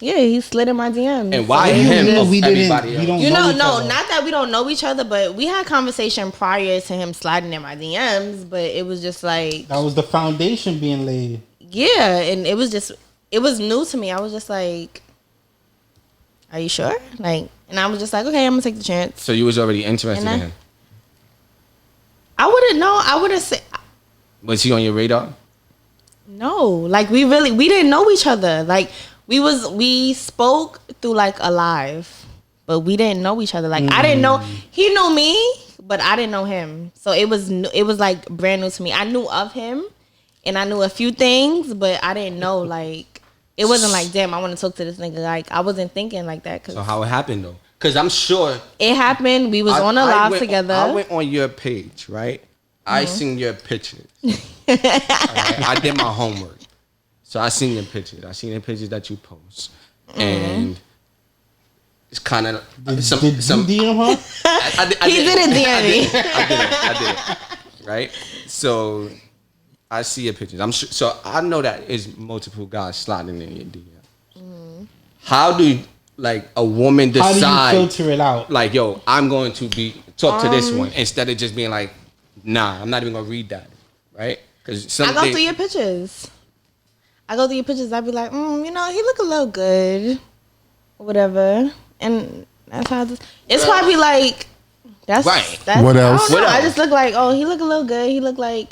Yeah, he slid in my DMs. And why him? Everybody else? No, not that we don't know each other, but we had conversation prior to him sliding in my DMs. But it was just like that was the foundation being laid. Yeah, and it was new to me. I was just like, "Are you sure?" Like, and I was just like, "Okay, I'm gonna take the chance." So you was already interested in him? I wouldn't know. I wouldn't say. Was he on your radar? No, like we didn't know each other. Like. We spoke through like a live, but we didn't know each other. Like I didn't know he knew me, but I didn't know him. So it was like brand new to me. I knew of him, and I knew a few things, but I didn't know like it wasn't like damn I want to talk to this nigga. Like I wasn't thinking like that. So how it happened though? Because I'm sure it happened. We was on a live together. I went on your page, right? I seen your pictures. Right? I did my homework. So I seen your pictures. I seen the pictures that you post, and it's kind of some. Did you DM her? He didn't DM me. I did. Right. So I see your pictures. I'm sure. So I know that is multiple guys sliding in your DM. How do like a woman decide? How do you filter it out? Like, yo, I'm going to talk to this one instead of just being like, nah, I'm not even gonna read that, right? Because I go through your pictures. I'd be like, he look a little good, or whatever, and that's how it's probably like, that's right. That's, what else? I don't know. I just look like, he look a little good. He look like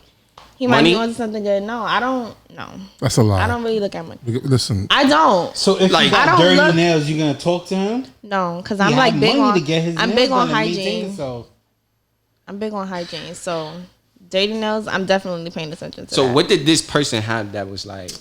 he might be on something good. No, I don't. No, that's a lie. I don't really look at money. Listen, I don't. So if like, you got dirty nails, you gonna talk to him? No, because I'm like big on. I'm big on hygiene. So I'm big on hygiene. So dirty nails, I'm definitely paying attention to. So that. what did this person have that was like?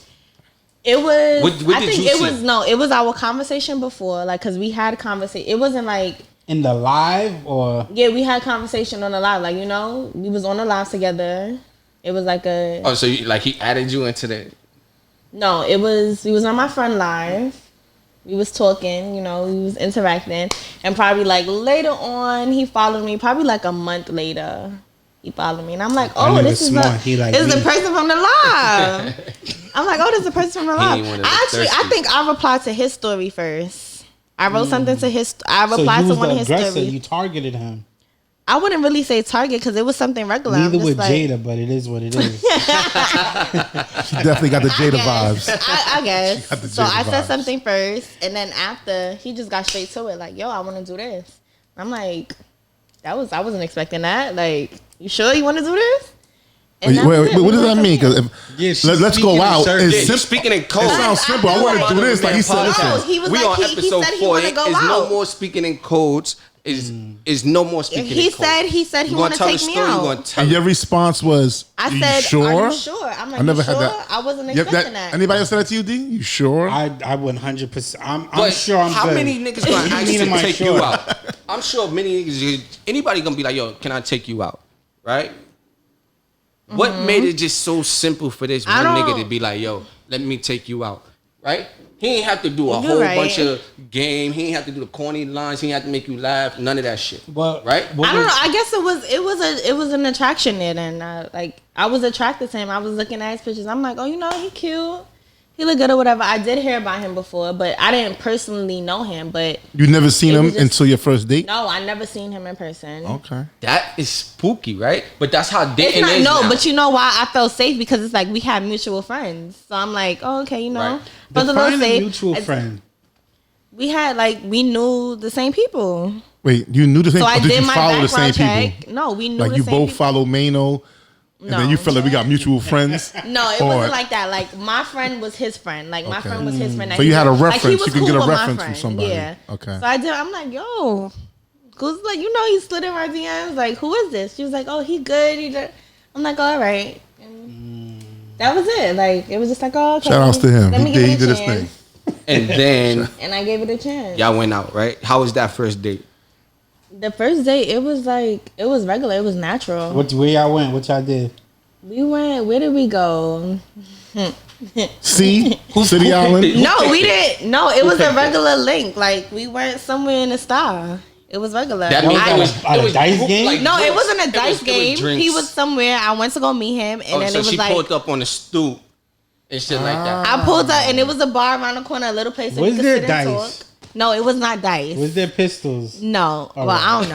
It was. What I did think you it see? was It was our conversation before, like, cause we had conversation. It wasn't like in the live or we had conversation on the live, like we was on the live together. It was like a. Oh, so he added you into the. No, it was. We was on my friend live. We was talking, we was interacting, and probably like later on, he followed me. Probably like a month later, he followed me, and I'm like, oh, this is the person from the live. I'm like, this is the person from the live. I think I replied to his story first. I wrote something to his. I replied to one of his stories. You targeted him. I wouldn't really say target because it was something regular. Neither with Jada, but it is what it is. She definitely got the Jada vibes. I guess. So I said something first, and then after he just got straight to it, like, "Yo, I want to do this." I'm like, I wasn't expecting that. Like, you sure you want to do this? Wait, what does that mean? Because let's go out. It's speaking in code. It sounds simple. I want to do this. Like he said, listen. He was we like, on episode 4. Is no more speaking in codes. Is no more speaking in codes. He said he want to take me out. And your response was, I said, sure? Are you sure? I'm like, I never had that. I wasn't expecting that. Anybody else said that to you, D? You sure? I 100%. I'm sure I'm how good. Many niggas gonna ask you to take you out? I'm sure many niggas, anybody gonna be like, yo, can I take you out? Right? Mm-hmm. What made it just so simple for this one nigga to be like, yo, let me take you out? Right? He ain't have to do a whole bunch of game. He ain't have to do the corny lines. He ain't have to make you laugh. None of that shit. Right? I don't know. I guess it was an attraction there, and I was attracted to him. I was looking at his pictures. I'm like, he cute. He look good or whatever. I did hear about him before, but I didn't personally know him. But you never seen him until your first date? No, I never seen him in person. Okay, that is spooky, right? But that's how dating is now. But you know why I felt safe? Because it's like we had mutual friends. So I'm like, okay, Right. Felt a little safe. Mutual friend. We had we knew the same people. Wait, you knew the same? So I did you my follow the same check. people? No, we knew like the you same both people. follow Mano. And then you feel like we got mutual friends? No, it wasn't like that. Like, my friend was his friend. Like, my friend was his friend. So you had a reference. You can get a reference from somebody. Yeah. Okay. So I'm like, yo. Cause like, he slid in our DMs. Like, who is this? She was like, oh, he good. I'm like, all right. And that was it. Like, it was just like, oh, okay. Shout outs to him. He did his thing. And then. And I gave it a chance. Y'all went out, right? How was that first date? The first date, it was regular. It was natural. Where y'all went? What y'all did? We went. Where did we go? City Island? No, we didn't. No, it was a regular link. Like we went somewhere in the Star. It was regular. That means That was at a dice game? like No, it drinks. wasn't a dice game. drinks. He was somewhere. I went to go meet him, and then so it was she like pulled up on the stoop and shit like that. I pulled up, and it was a bar around the corner, a little place where Was you could there sit and dice? talk. No, it was not dice. Was there pistols? No, well, right. I don't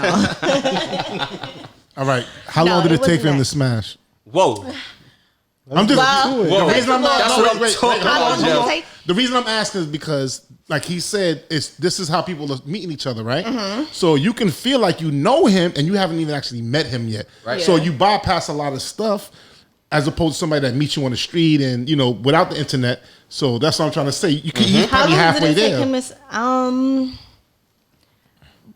know. All right. How No, long did it it take wasn't for him that. to smash? Whoa. I'm just Well, Whoa. the reason I'm not. That's no, what I'm wait, talking How long about. did it yo. take? The reason I'm asking is because, like he said, this is how people are meeting each other, right? Mm-hmm. So you can feel like you know him and you haven't even actually met him yet. Right. So Yeah. you bypass a lot of stuff as opposed to somebody that meets you on the street and without the internet. So that's what I'm trying to say. You can he's How probably long halfway did it take there. him to?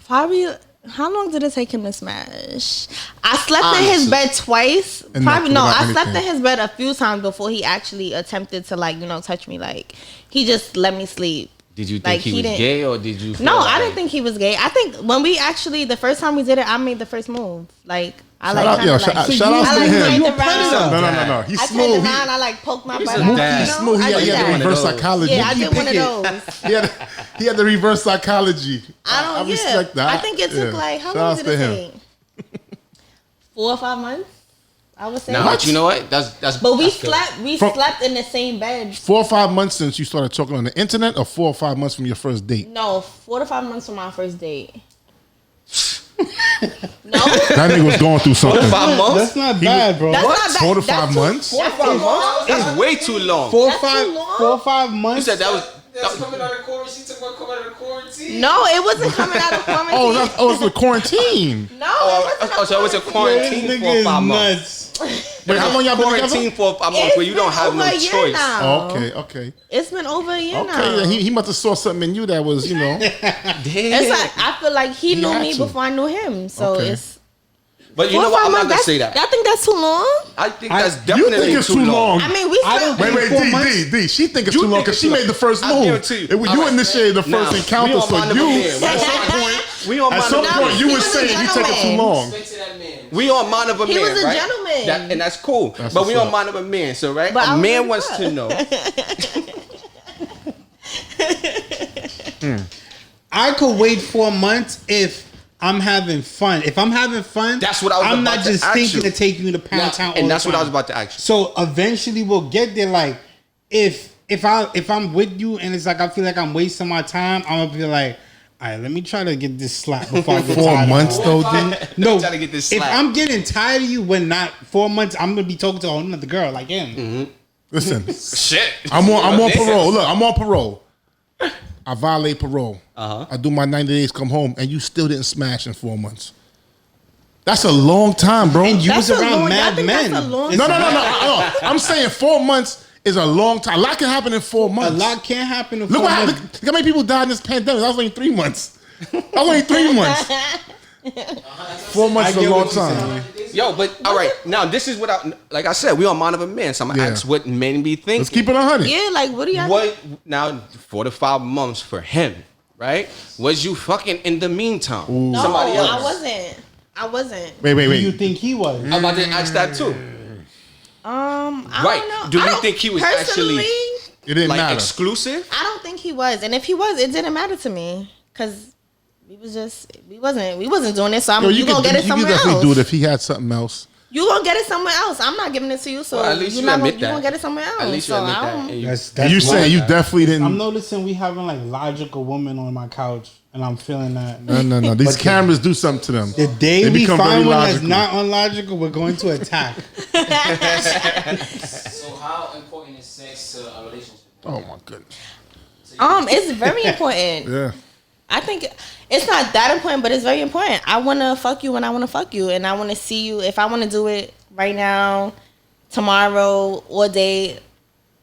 Probably. How long did it take him to smash? I slept in his Honestly. bed twice. And Probably not no. without I slept in anything. his bed a few times before he actually attempted to touch me. Like he just let me sleep. Did you think Like, he he was didn't- gay or did you? Feel No, like, I didn't think he was gay. I think when we actually the first time we did it, I made the first move. Like I Shout like out, kinda yo, like. shout So out you- to I like him. turned You a around. predator. No. He's I smooth. turned around. I like poked my He's butt a out. dad. He's smooth. I He did had the that. one of reverse those. psychology. Yeah, I did one of Pickett. those. He had the reverse psychology. I don't. respect that. I think it took Yeah. like how Shout long outs did to it him. take? 4 or 5 months. I would say. Nah, but you know what? That's. But we that's good. slept. We From- slept in the same bed. 4 or 5 months since you started talking on the internet, or 4 or 5 months from your first date? No, 4 to 5 months from our first date. No, That nigga was going through something. 5 months. That's not bad, bro. that's not bad. 4 to That's 5 too- months? That's too long. It's way too long. That's too long? 4 or 5 You months. said that was. That's coming out of quarantine. She took one coming out of quarantine. No, it wasn't coming out of quarantine. It's the quarantine. No, it wasn't. So it was a This quarantine nigga for 5 is months. nuts. Wait, how long y'all been Quarantine together? for 5 months It's where you don't been have over no a year choice. now. Oh, okay. It's been over a year now. Okay, then he must have saw something in you that was, It's like I feel like he knew had me to. before I knew him. So Okay. it's But you 4 know or what? 5 I'm not months. gonna say that. I think that's too long. I think that's you definitely think it's too long. I mean, we I don't slept. Wait, 4 months? D. She think it's You too long think because it's she too made long. the first I move. guarantee you. You All right. initiated the first Nah, encounter, we on so mind of a you man, at right? some point, We on at mind some of a point man. you He was was a saying you take it too gentleman. long. Respect to that man. We on mind of a He man, was a right? gentleman. And that's cool. That's but we what's on up. mind of a man, so right? But I A was man like, wants what? to know. I could wait 4 months if I'm having fun. If I'm having fun, That's what I was I'm about not to just ask thinking you. to take you to Pound Yeah, Town. all and the that's what I was time. about to ask you. So eventually we'll get there. Like if I'm with you and it's like I feel like I'm wasting my time, I'm gonna be like, all right, let me try to get this slap before I get 4 tired of months it. though, D. No, Trying to get this if slap. I'm getting tired of you when not 4 months, I'm gonna be talking to another girl like him. Mm-hmm. Listen, Shit. I'm on parole. Look, I'm on parole. I violate parole. Uh-huh. I do my 90 days, come home, and you still didn't smash in 4 months. That's a long time, bro. And you That's was a around long- I mad think men. that's a long- No. I'm saying 4 months is a long time. A lot can happen in 4 A months. lot can't happen in Look 4 what months. look how many people died in this pandemic. That was only 3 months. That was only 3 months. 4 months is I a get long what you're time. Yo, but all right. Now this is what like I said, we on mind of a man. So I'm gonna Yeah. ask what men be thinking. Let's keep it 100. Yeah, like what do y'all? What now? 4 to 5 months for him, right? Was you fucking in the meantime? No, Somebody else. I wasn't. Wait. Who do you think he was? I'm about to ask that too. I Right. don't know. Do you I don't- think he was personally, actually It didn't like matter. exclusive? I don't think he was, and if he was, it didn't matter to me because we wasn't doing it. So Yo, you gonna get it you somewhere could definitely else. do it if he had something else. You gonna get it somewhere else. I'm not giving it to you, so Well, at least you're you not admit you that. gonna get it somewhere else. At least you so admit I that. don't- And That's You why- saying you definitely didn't. I'm noticing we having like logical women on my couch, and I'm feeling that. No. These But cameras do something to them. The day They we become find very one that's logical. not unlogical, we're going to attack. So how important is sex to a relationship? Oh my goodness. It's very important. Yeah. I think it's not that important, but it's very important. I want to fuck you when I want to fuck you, and I want to see you. If I want to do it right now, tomorrow, all day,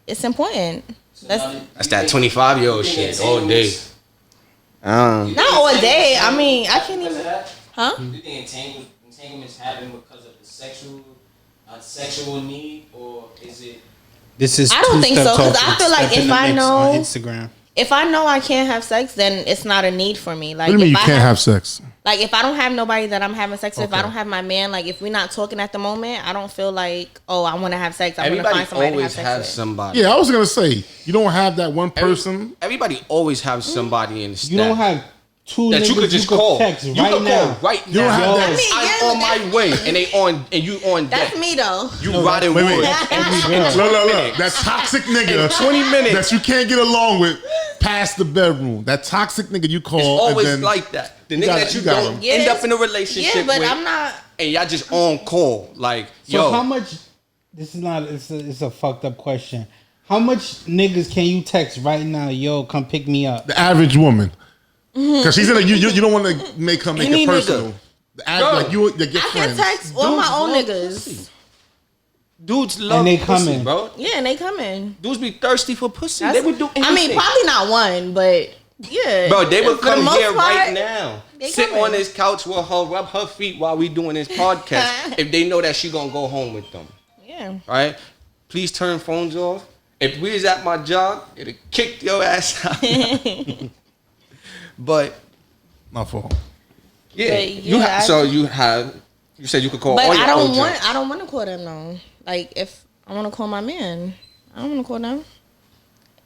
it's important. That's that 25-year-old shit all day. Not all day. I mean, I can't even. Huh? Do you think entanglements happen because of the sexual need, or is it? This is I don't think two-step so, 'cause talking, I feel like step in if the I mix know- on Instagram. If I know I can't have sex, then it's not a need for me. Like, What do you mean you if I can't have sex? Like, if I don't have nobody that I'm having sex with, if I Okay. don't have my man, like, if we're not talking at the moment, I don't feel like, oh, I want to have sex. I want to Everybody find somebody to have always sex has with. somebody. Yeah, I was gonna say you don't have that one person. Everybody always have somebody in the staff. You don't have two that you niggas could just call. text You right could now. call right You don't now. have that. I mean, I'm on my way, and you on deck. That's me though. You riding Wait, wait. wood. Look. That toxic nigga. 20 minutes. That you can't get along with past the bedroom. That toxic nigga you call. It's always and then, like that. The nigga got that it, you you got don't him. end up in a relationship Yeah, but with, I'm not. and y'all just on call. Like, So yo, how much? This is not. It's a fucked up question. How much niggas can you text right now? Yo, come pick me up. the average woman. Because she's in a, you don't want to make her make Any it nigga. personal. The average, Yo. like you get I can friends. text all my own love niggas. pussy. Dudes love And they pussy, coming. bro. Yeah, and they coming. Dudes be thirsty for pussy. That's- They would do anything. I mean, probably not one, but yeah. Bro, they would For the come most here right part, now, they sit coming. on this couch with her, rub her feet while we doing this podcast. If they know that she gonna go home with them, Yeah. all right? Please turn phones off. If we was at my job, it'd kick your ass out. But My fault. yeah, But, you yeah, you said you could call But all your I don't old want. joints. I don't want to call them though. Like if I want to call my man, I don't want to call them.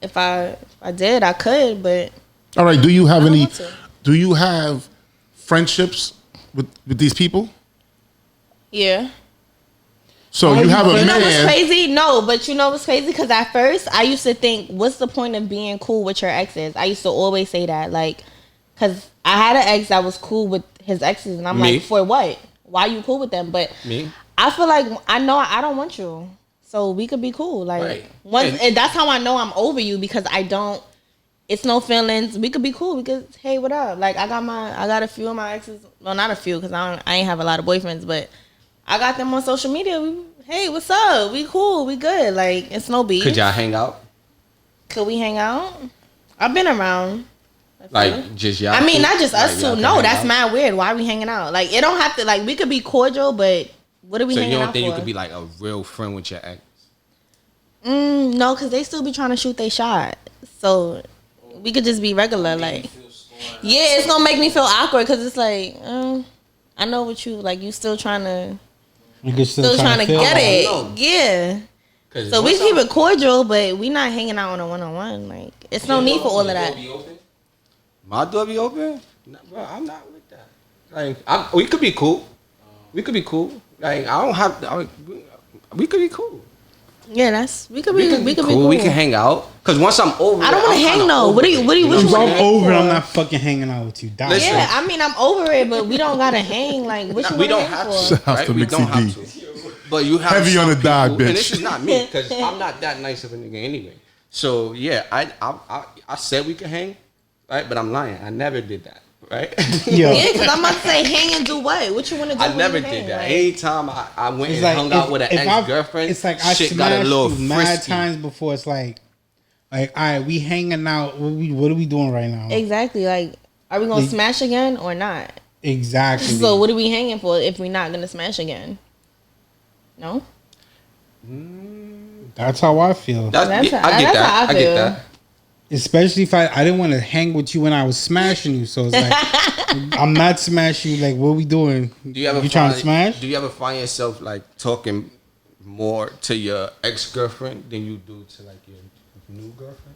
If I did, I could, but All right. Do you have I don't any? want to. Do you have friendships with these people? yeah. So Why you you have a friends? You know what's man. crazy? No, but you know what's crazy? Because at first I used to think, what's the point of being cool with your exes? I used to always say that, like, because I had an ex that was cool with his exes, and I'm Me? like, for what? Why you cool with them? But Me? I feel like I know I don't want you, so we could be cool. Like, Right. once, and that's how I know I'm over you because I don't. It's no feelings. We could be cool because hey, what up? Like I got a few of my exes. Well, not a few because I ain't have a lot of boyfriends, but I got them on social media. Hey, what's up? We cool. We good. Like it's no beef. Could y'all hang out? Could we hang out? I've been around. Like just y'all? I mean, two? not just us Like, y'all two. can No, hang that's out? mad weird. Why are we hanging out? Like it don't have to. Like we could be cordial, but what are we So hanging you don't out think for? you could be like a real friend with your ex? No, because they still be trying to shoot their shot. So we could just be regular. Like, yeah, it's gonna make me feel awkward because it's like, I know what you like. You still trying to, Niggas still trying to feel get it. it. know. Yeah. 'Cause So we once keep I'm- it cordial, but we not hanging out on a one-on-one. Like, it's no need for all of that. My door be open? Nah, bro, I'm not with that. Like, we could be cool. We could be cool. Like, I don't have. We could be cool. Yeah, we could be cool. We can hang out. Cause once I'm over, I don't want to hang though. What do you know want If to I'm hang over, for? I'm not fucking hanging out with you. Die. Listen. Yeah, I mean, I'm over it, but we don't gotta hang. Like, what you We want don't to have hang to. for? Shout out Right? to We Mixie don't have D. to. But you have Heavy some on the dog, people- bitch. And this is not me, because I'm not that nice of a nigga anyway. So yeah, I said we could hang, right? But I'm lying. I never did that, right? Yo, Yeah, because I'm about to say hang and do what? What you want to do? I when never you hang? did that. Like, Anytime I went it's and like hung out with an if I've- ex-girlfriend, It's like I shit got a smashed little you mad frisky. times before. It's like, all right, we hanging out. What are we doing right now? exactly. Like, are we gonna We- smash again or not? Exactly. So what are we hanging for if we're not gonna smash again? No. That's how I feel. That's I get how I that. I get feel. that. Especially if I didn't want to hang with you when I was smashing you. So it's like, I'm not smashing you. Like, what we doing? Do you ever trying to find- smash? Do you ever find yourself like talking more to your ex-girlfriend than you do to like your new girlfriend?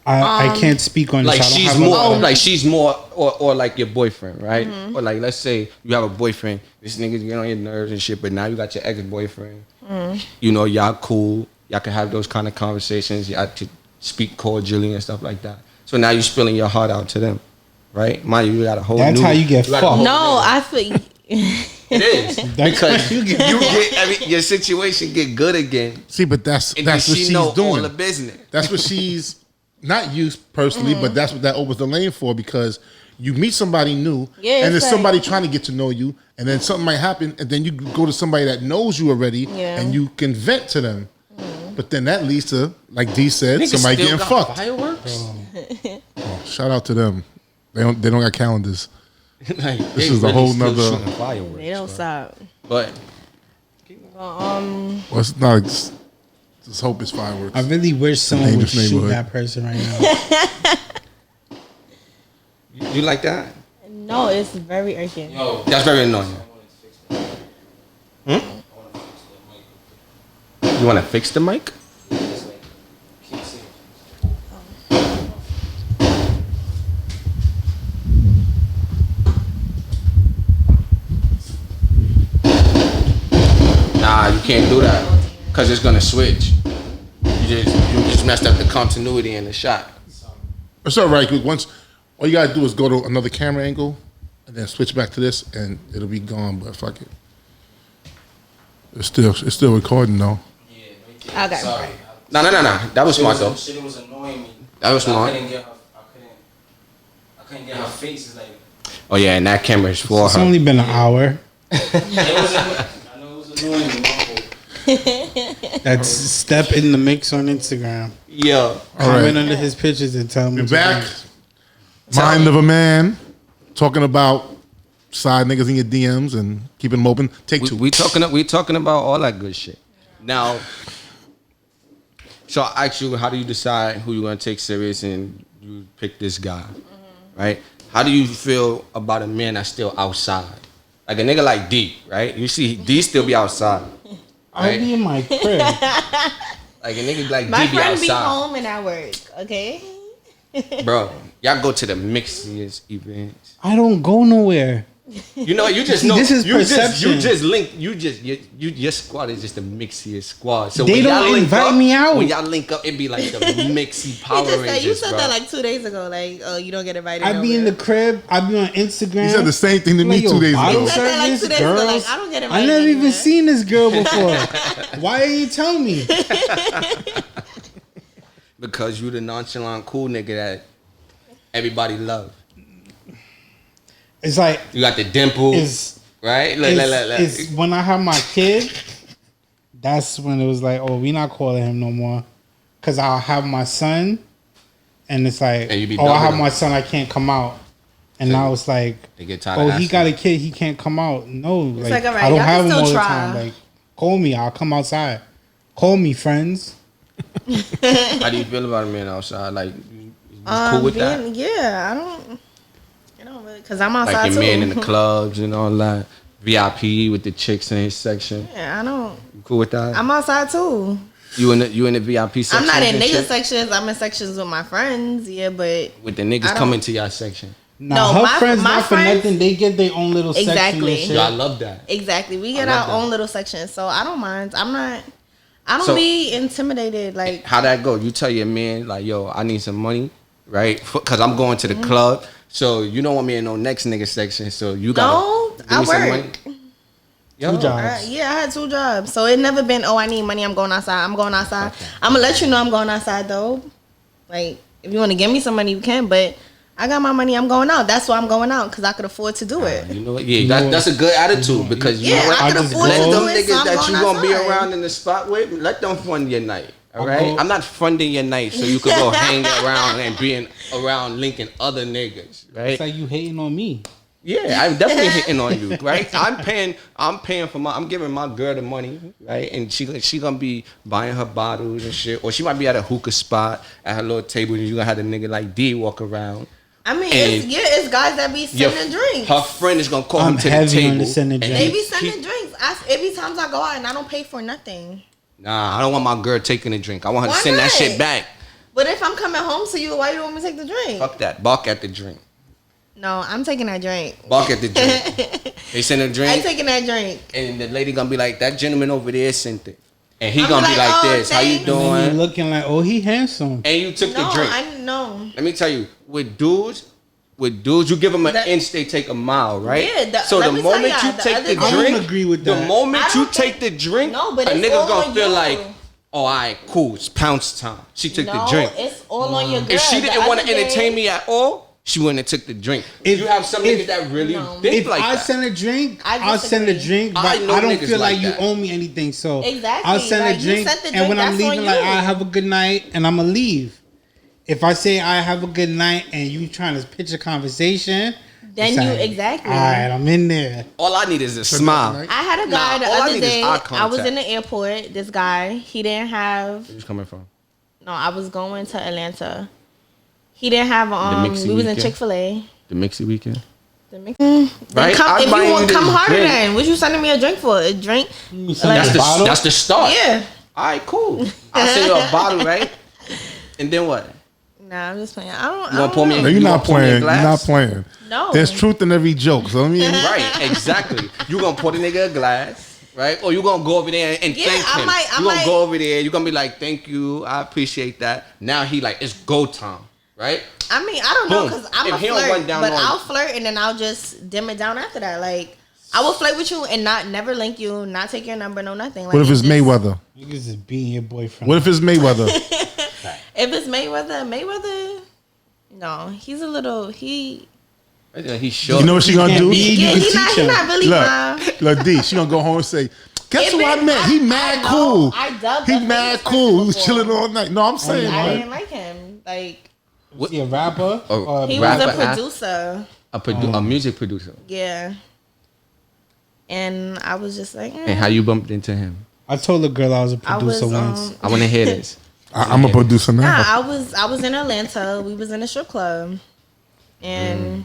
I can't speak on this. Like I don't she's have more, a- like she's more, or like your boyfriend, right? Mm-hmm. Or like let's say you have a boyfriend, this nigga's getting on your nerves and shit, but now you got your ex-boyfriend. Mm-hmm. You know, y'all cool, y'all can have those kind of conversations, y'all could speak cordially and stuff like that. So now you're spilling your heart out to them, right? Mind you, you got a whole. That's new, how you get got a whole fucked. No, I feel. It is That's because how you you get your situation get good again, See, but that's and what then she she's know all doing. the business. That's what she's not you personally, Mm-hmm. but that's what that opens the lane for because you meet somebody new Yeah, and it's there's like- somebody trying to get to know you, and then something might happen, and then you go to somebody that knows you already, Yeah. and you can vent to them. But then that leads to, like D said, Niggas somebody still getting got fucked. Fireworks. Shout out to them. They don't got calendars. Like, This they is a really whole still nother- shooting fireworks, They don't bro. stop. But Well, it's not. Just hope it's fireworks. I really wish someone would dangerous shoot neighborhood. that person right now. you like that? No, it's very urgent. Yo, That's very annoying. I You want to fix the mic? You can't do that because it's gonna switch. You just messed up the continuity in the shot. It's all right. Once all you gotta do is go to another camera angle, and then switch back to this, and it'll be gone. But fuck it, it's still recording though. Okay. Sorry. No. That was smart though. Shit was annoying me. That was smart. I couldn't get her face. It's like. Oh yeah, and that camera is for It's her. only been an hour. I know it was annoying me. My fault. That's step in the mix on Instagram. Yo. Comment under his pictures and tell him. We're what you back. think. Mind of a man, talking about side niggas in your DMs and keeping them open. Take two. We talking about all that good shit. Now, so I ask you, how do you decide who you're gonna take serious and you pick this guy, right? How do you feel about a man that's still outside? Like a nigga like D, right? You see D still be outside. I'll Right? be in my crib. Like a nigga like My D be friend be outside. home and at work. Okay. Bro, y'all go to the mixiest events. I don't go nowhere. You know, you just See, know. this is you perception. Your squad is just the mixiest squad. So They when y'all don't link invite up, me out. When y'all link up, it be like the mixy Power You Rangers, said bro. that like 2 days ago. Like, oh, you don't get invited. I be in the crib. I be on Instagram. He said the same thing to me Like, yo, 2 days bottle ago. said that, like, service, 2 days ago, girls. like, I don't get I invited never even anywhere. seen this girl before. Why didn't you tell me? Because you the nonchalant cool nigga that everybody love. It's like You got the dimple, it's right? it's when I have my kid. That's when it was like, oh, we not calling him no more, cause I'll have my son, and it's like, And you be oh, I have dubbing my him. son, I can't come out, and So now it's like, they get tired oh, of he asking. got a kid, he can't come out. No, like, all right, I don't y'all have can him all still the try. time. Like, call me, I'll come outside. Call me, friends. How do you feel about a man outside? Like, you cool with that? Yeah, I don't really, cause I'm Like outside your too. man in the clubs and all that. VIP with the chicks in his section. Yeah, I don't. You cool with that? I'm outside too. You in the VIP section? I'm not in and nigga shit? sections. I'm in sections with my friends. Yeah, but With the I niggas don't- coming to y'all section. Nah, No, her my- friends my not for friends- nothing. They get their own little section Exactly. and shit. Yo, I love that. exactly, we get I love our that. own little section, so I don't mind. I don't So- be intimidated. Like, How that go? You tell your man like, yo, I need some money, right? Cause I'm going to the club. So you don't want me in no next nigga section. So you got no, I work. Yo, 2 jobs. Yeah, I had 2 jobs, so it never been. Oh, I need money. I'm going outside. I'm going outside. Okay. I'm gonna let you know I'm going outside though. Like, if you want to give me some money, you can. But I got my money. I'm going out. That's why I'm going out, because I could afford to do it. You know what? Yeah, that's a good attitude because you Yeah, know what? I could I just afford to go- Let do them it. So niggas I'm that going you gonna be outside. around in the spot with, let them fund your night. All right, go- I'm not funding your night so you could go hang around and being around linking other niggas, right? It's like you hating on me. Yeah, I'm definitely hitting on you, right? I'm paying for I'm giving my girl the money, right? And she gonna be buying her bottles and shit, or she might be at a hookah spot at her little table, and you gonna have a nigga like D walk around. I mean, And it's guys that be Your- sending drinks. Her friend is gonna call I'm him to the heavy on table. the sending and drinks. They be he- sending drinks. Every time I go out and I don't pay for nothing. Nah, I don't want my girl taking a drink. I want her Why to send that not? shit back. But if I'm coming home to you, why you want me to take the drink? Fuck that. Bark at the drink. No, I'm taking that drink. Bark at the drink. They send a I'm drink, taking that drink. and the lady gonna be like, "That gentleman over there sent it," and he I'm gonna be like, like "Oh, this. How you thanks." And then you doing? looking like, oh, he handsome. And you took No, the drink. I know. Let me tell you, with dudes, you give them an That- inch, they take a mile, right? Yeah, so let the me tell moment y'all, you the take other the day- I don't drink, agree with the that. moment I you don't take think- the drink, No, but a it's nigga's all gonna on feel you. like, oh, all right, cool, it's pounce time. She took the drink. It's all on your girl. If she The didn't want to other day- entertain me at all, she wouldn't have took the drink. If- you have some if- niggas that really No. think If like I that. send a drink, I I'll send a disagree. drink, but I I, know don't niggas feel like like you that. owe me anything. So Exactly, I'll send like, a you drink, sent the and when drink, I'm that's on leaving, like, you. I have a good night, and I'm gonna leave. If I say I have a good night, and you trying to pitch a conversation, Then it's you like, exactly. all right, I'm in there. All I need is a smile. night. I had a guy the all I other need is day. eye I was contact. in the airport. This guy, he didn't have. Where's coming from? No, I was going to Atlanta. He didn't have. Mixy We was in weekend? Chick-fil-A. The Mixy weekend. Right? Right? Come, I'm if you buying want, you come this harder drink. then. What you sending me a drink for? A drink? You send Like- a bottle? That's the start. Yeah. All right, cool. I'll send you a bottle, right? And then what? Nah, I'm just playing. I don't. You gonna pour me know. No, You you're not gonna pour me a playing. You're not glass? playing. No. There's truth in every joke. So let me. Right, exactly. You gonna pour the nigga a glass, right? Or you gonna go over there and Yeah, thank him. I You gonna might. go over there. You gonna be like, "Thank you, I appreciate that." Now he like, it's go time, right? I mean, I don't know, Boom. because I'm If a he don't run flirt, down but on I'll you. flirt and then I'll just dim it down after that. Like, I will flirt with you and never link you, not take your number, no nothing. Like, What if it's Mayweather? Niggas is beating your boyfriend. What if it's Mayweather? If it's Mayweather, no, he's a little, he He's short. You know what she gonna do? yeah, he's not really my. Look, D, she gonna go home and say, guess If who I it- met? He mad I know, cool. I dubbed He that mad nigga cool. We was before. chilling all night. No, I'm saying, I man. didn't like him. Like, Was he a rapper? Oh, Or he Rapper, was a producer. a music producer. Yeah. And I was just like, And how you bumped into him? I told a girl I was a I producer was, once. I want to hear this. I'm a producer now. Nah, I was in Atlanta. We was in a strip club, and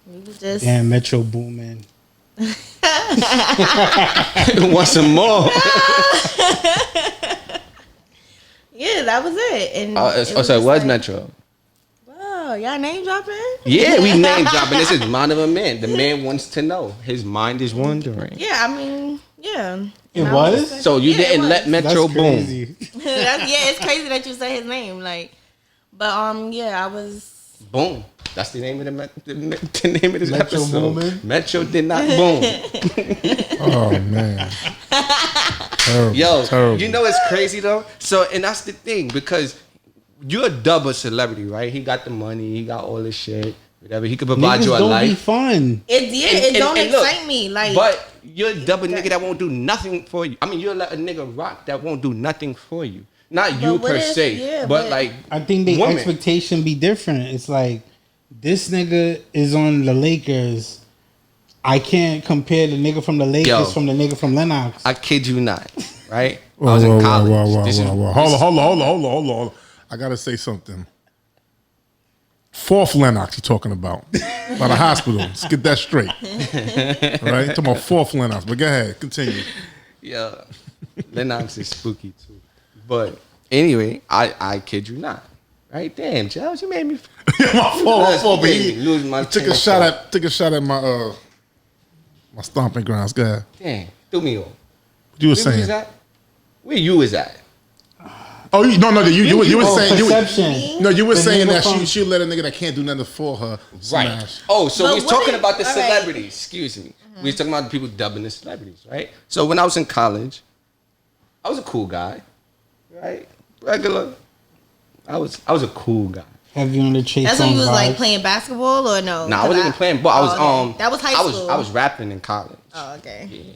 we was just Damn, Metro Boomin. Want some more? yeah, that was it. And So it was like, Metro. Wow, y'all name dropping? Yeah, we name dropping. This is mind of a man. The man wants to know. His mind is wondering. Yeah, I mean, yeah. It And I was? just like- So you Yeah, it didn't was. let Metro That's boom. crazy. Yeah, it's crazy that you say his name, like. But yeah, I was. Boom. That's the name of the name of this Metro episode. Boomin? Metro did not boom. Oh man. Terrible, Yo, terrible. you know it's crazy though. So and that's the thing because you're a double celebrity, right? He got the money, he got all this shit, whatever. He could provide Niggas you a don't be life. fun. It don't and look, excite me, like. But you're a double nigga that won't do nothing for you. I mean, you're like a nigga rock that won't do nothing for you. Not you what per if- se, yeah, but but- like I think the women. expectation be different. It's like this nigga is on the Lakers. I can't compare the nigga from the Lakers Yo. from the nigga from Lennox. I kid you not, right? I Whoa, was in whoa, college. whoa, whoa, This is- whoa, whoa. this Hold is- on. I gotta say something. Fourth Lennox you talking about. By the hospital. Let's get that straight. All right? Talking about fourth Lennox. But go ahead, continue. Yeah, Lennox is spooky too. But anyway, I kid you not, right? Damn, Charles, you made me. my fault, but You made he me lose my took train a of shot thought. at my stomping grounds. Go ahead. Damn, threw me off. What you were Where saying? was at? Where you was at? Oh, you were saying perception. you were The saying nigga that from- she let a nigga that can't do nothing for her smash. Oh, so But we was what talking if- about the all right. celebrities. Excuse me. We was talking about the people dubbing the celebrities, right? So when I was in college, I was a cool guy, right? Regular. I was a cool guy. Have you on the chase? That's when on you was like vibes? playing basketball or no? Nah, I wasn't even playing ball. I was okay. That was high school. I was rapping in college. Oh, okay. Yeah.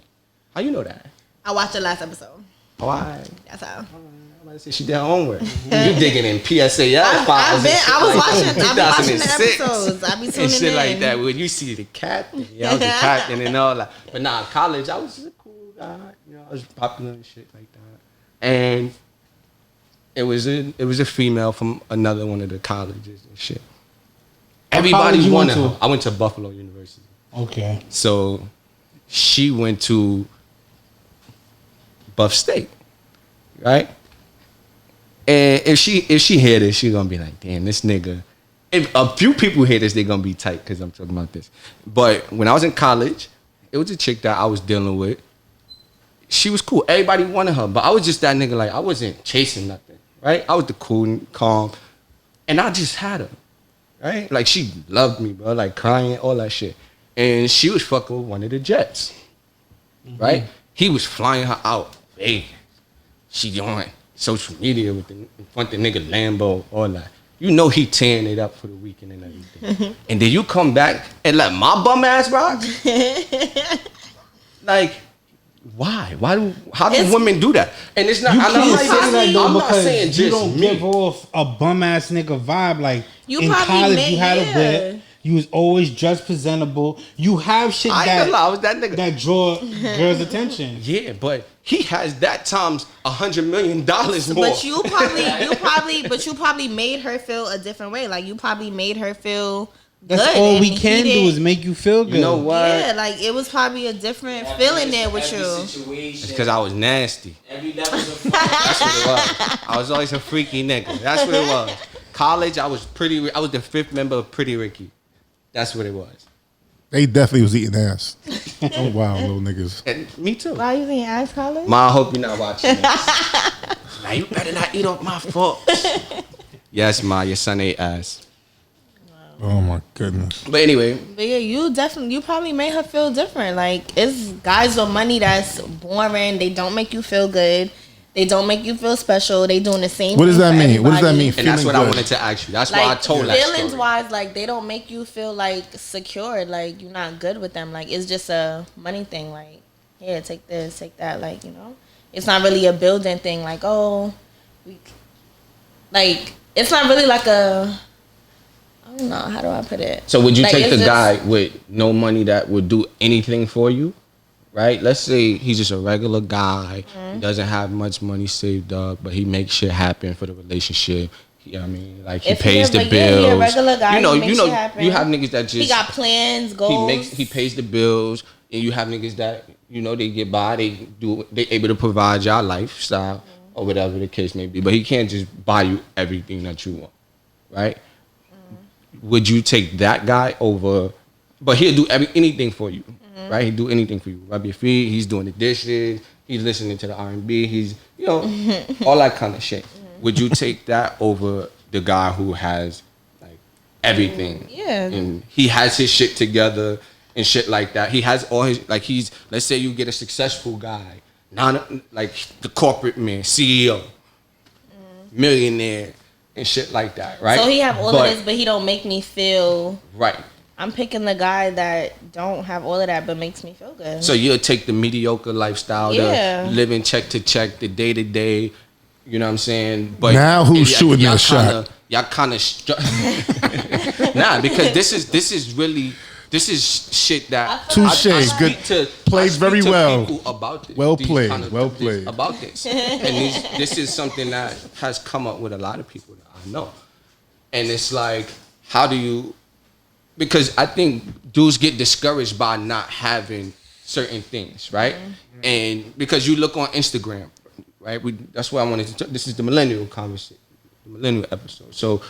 How you know that? I watched the last episode. Why? That's how. I'm about to say she did her homework. You digging in PSAL files I've been. and shit I was like watching. that. I be watching the 2006 episodes. I be tuning and shit in. like that. When you see the captain, yeah, I was the captain and all that. But nah, college, I was just a cool guy. You know, I was popular and shit like that. And it was a female from another one of the colleges and shit. Everybody college you went wanted to? her. I went to Buffalo University. Okay. So she went to Buff State, right? And if she hear this, she gonna be like, damn, this nigga. If a few people hear this, they gonna be tight because I'm talking about this. But when I was in college, it was a chick that I was dealing with. She was cool. Everybody wanted her, but I was just that nigga. Like I wasn't chasing nothing, right? I was the cool and calm, and I just had her, right? Like she loved me, bro. Like crying, all that shit. And she was fucking with one of the Jets, right? He was flying her out. Hey, she on social media with in front of the nigga Lambo, all that. You know he tearing it up for the weekend and everything. And then you come back and let my bum ass rock? Like, why? How do women do that? And it's not. You I'm can't not say saying- that though I'm not because saying you just don't me. give off a bum ass nigga vibe. Like You in probably college, made- you had a yeah. whip. You was always dressed presentable. You have shit I ain't that gonna lie, I was that nigga. that draw girls' attention. Yeah, but he has that times $100 million more. But you probably made her feel a different way. Like you probably made her feel. That's good, all and we he can do didn't- is make you feel good. You know what? Yeah, like it was probably a different feeling there with you. It's because I was nasty. Every level of That's what it was. I was always a freaky nigga. That's what it was. College, I was the fifth member of Pretty Ricky. That's what it was. They definitely was eating ass. Oh wow, little niggas. And me too. Why you eating ass collars? Ma, I hope you're not watching this. Now you better not eat off my fork. Yes, Ma, your son ate ass. Oh my goodness. But anyway, But yeah, you probably made her feel different. Like, it's guys with money that's boring. They don't make you feel good. They don't make you feel special. They doing the same. What does thing that for mean? What does that everybody. mean? and that's what I Feeling wanted good. to ask you. That's Like, why I told that feelings story. wise, like, they don't make you feel like secure. Like, you're not good with them. Like, it's just a money thing. Like, here, take this, take that. Like, you know, it's not really a building thing. Like, oh, like, it's not really like a. I don't know, how do I put it? So would you Like, take it's the just- guy with no money that would do anything for you? Right? Let's say he's just a regular guy. Mm-hmm. He doesn't have much money saved up, but he makes shit happen for the relationship. I mean, like he If pays he a- the but yeah, he a bills. regular guy, you know, he makes shit happen. you have niggas that just He got plans, goals. he pays the bills, and you have niggas that they get by. They able to provide y'all lifestyle or whatever the case may be. But he can't just buy you everything that you want, right? Would you take that guy over? But he'll do anything for you, right? He'll do anything for you. Rub your feet. He's doing the dishes. He's listening to the R&B. He's all that kind of shit. Would you take that over the guy who has like everything? Yeah. And he has his shit together and shit like that. He has all his let's say you get a successful guy, like the corporate man, CEO, millionaire, and shit like that, right? So he have all of this, but he don't make me feel. Right. I'm picking the guy that don't have all of that, but makes me feel good. So you'll take the mediocre lifestyle, Yeah. the living check to check, the day to day. You know what I'm saying? But Now who's shooting y'all that shot? Y'all kind of nah, because this is shit that Touche. I speak Good. to, Played I speak very to well. people about this. Well these played, kind of- well this- played. about this, and this is something that has come up with a lot of people that I know, and it's like, how do you? Because I think dudes get discouraged by not having certain things, right? And because you look on Instagram, right? That's why I wanted to. This is the millennial conversation, the millennial episode. So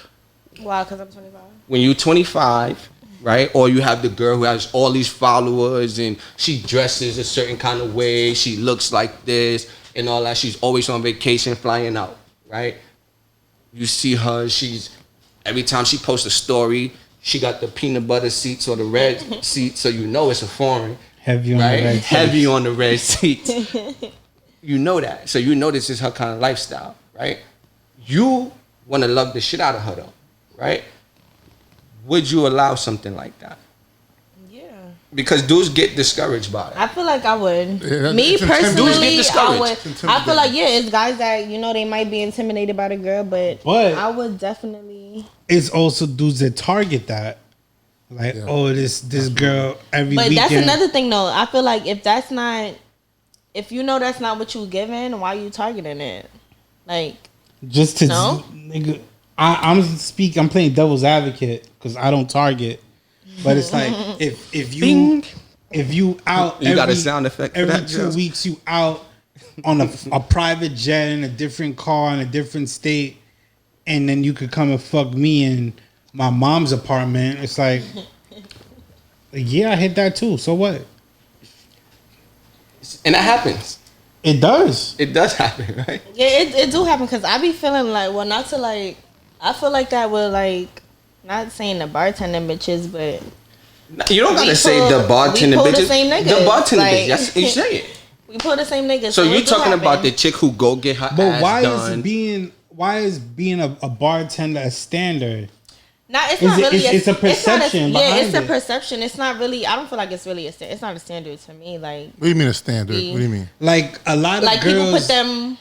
Wow, because I'm 25. when you're 25, right, or you have the girl who has all these followers and she dresses a certain kind of way, she looks like this and all that. She's always on vacation, flying out, right? You see her. Every time she posts a story, she got the peanut butter seats or the red seats, so you know it's a foreign. Heavy on right? the red Heavy seats. on the red seats. You know that. So you know this is her kind of lifestyle, right? You want to love the shit out of her though, right? Would you allow something like that? Yeah. Because dudes get discouraged by it. I feel like I would. Yeah, Me it's intimidating. Dudes personally, get I discouraged. would. It's I feel like it's guys that they might be intimidated by the girl, but But- I would definitely. It's also dudes that target that. Like, Yeah. oh, this girl every But weekend. that's another thing, though. I feel like if that's not what you giving, why you targeting it? Like, Just to No? nigga, I'm playing devil's advocate because I don't target. But it's like if you out You got a sound effect for every that, 2 Joe? weeks you out on a private jet in a different car in a different state, and then you could come and fuck me in my mom's apartment. It's like, yeah, I hit that too. So what? And that happens. It does. It does happen, right? yeah, it do happen because I be feeling like, well, not to like, I feel like that with like, not saying the bartending bitches, but You don't gotta We say pull- the bartender we pull the bitches. same The niggas, bartender like- bitch. Yes, you say it. we pull the same niggas. So it you're do talking about happen. the chick who go get her But ass why done. is being a bartender a standard? It's Is not it- really. it's a perception It's not behind it's a it. perception. It's not really. I don't feel like it's really it's not a standard to me. Like What do you mean a standard? What do you mean? Like a lot of like girls, people put them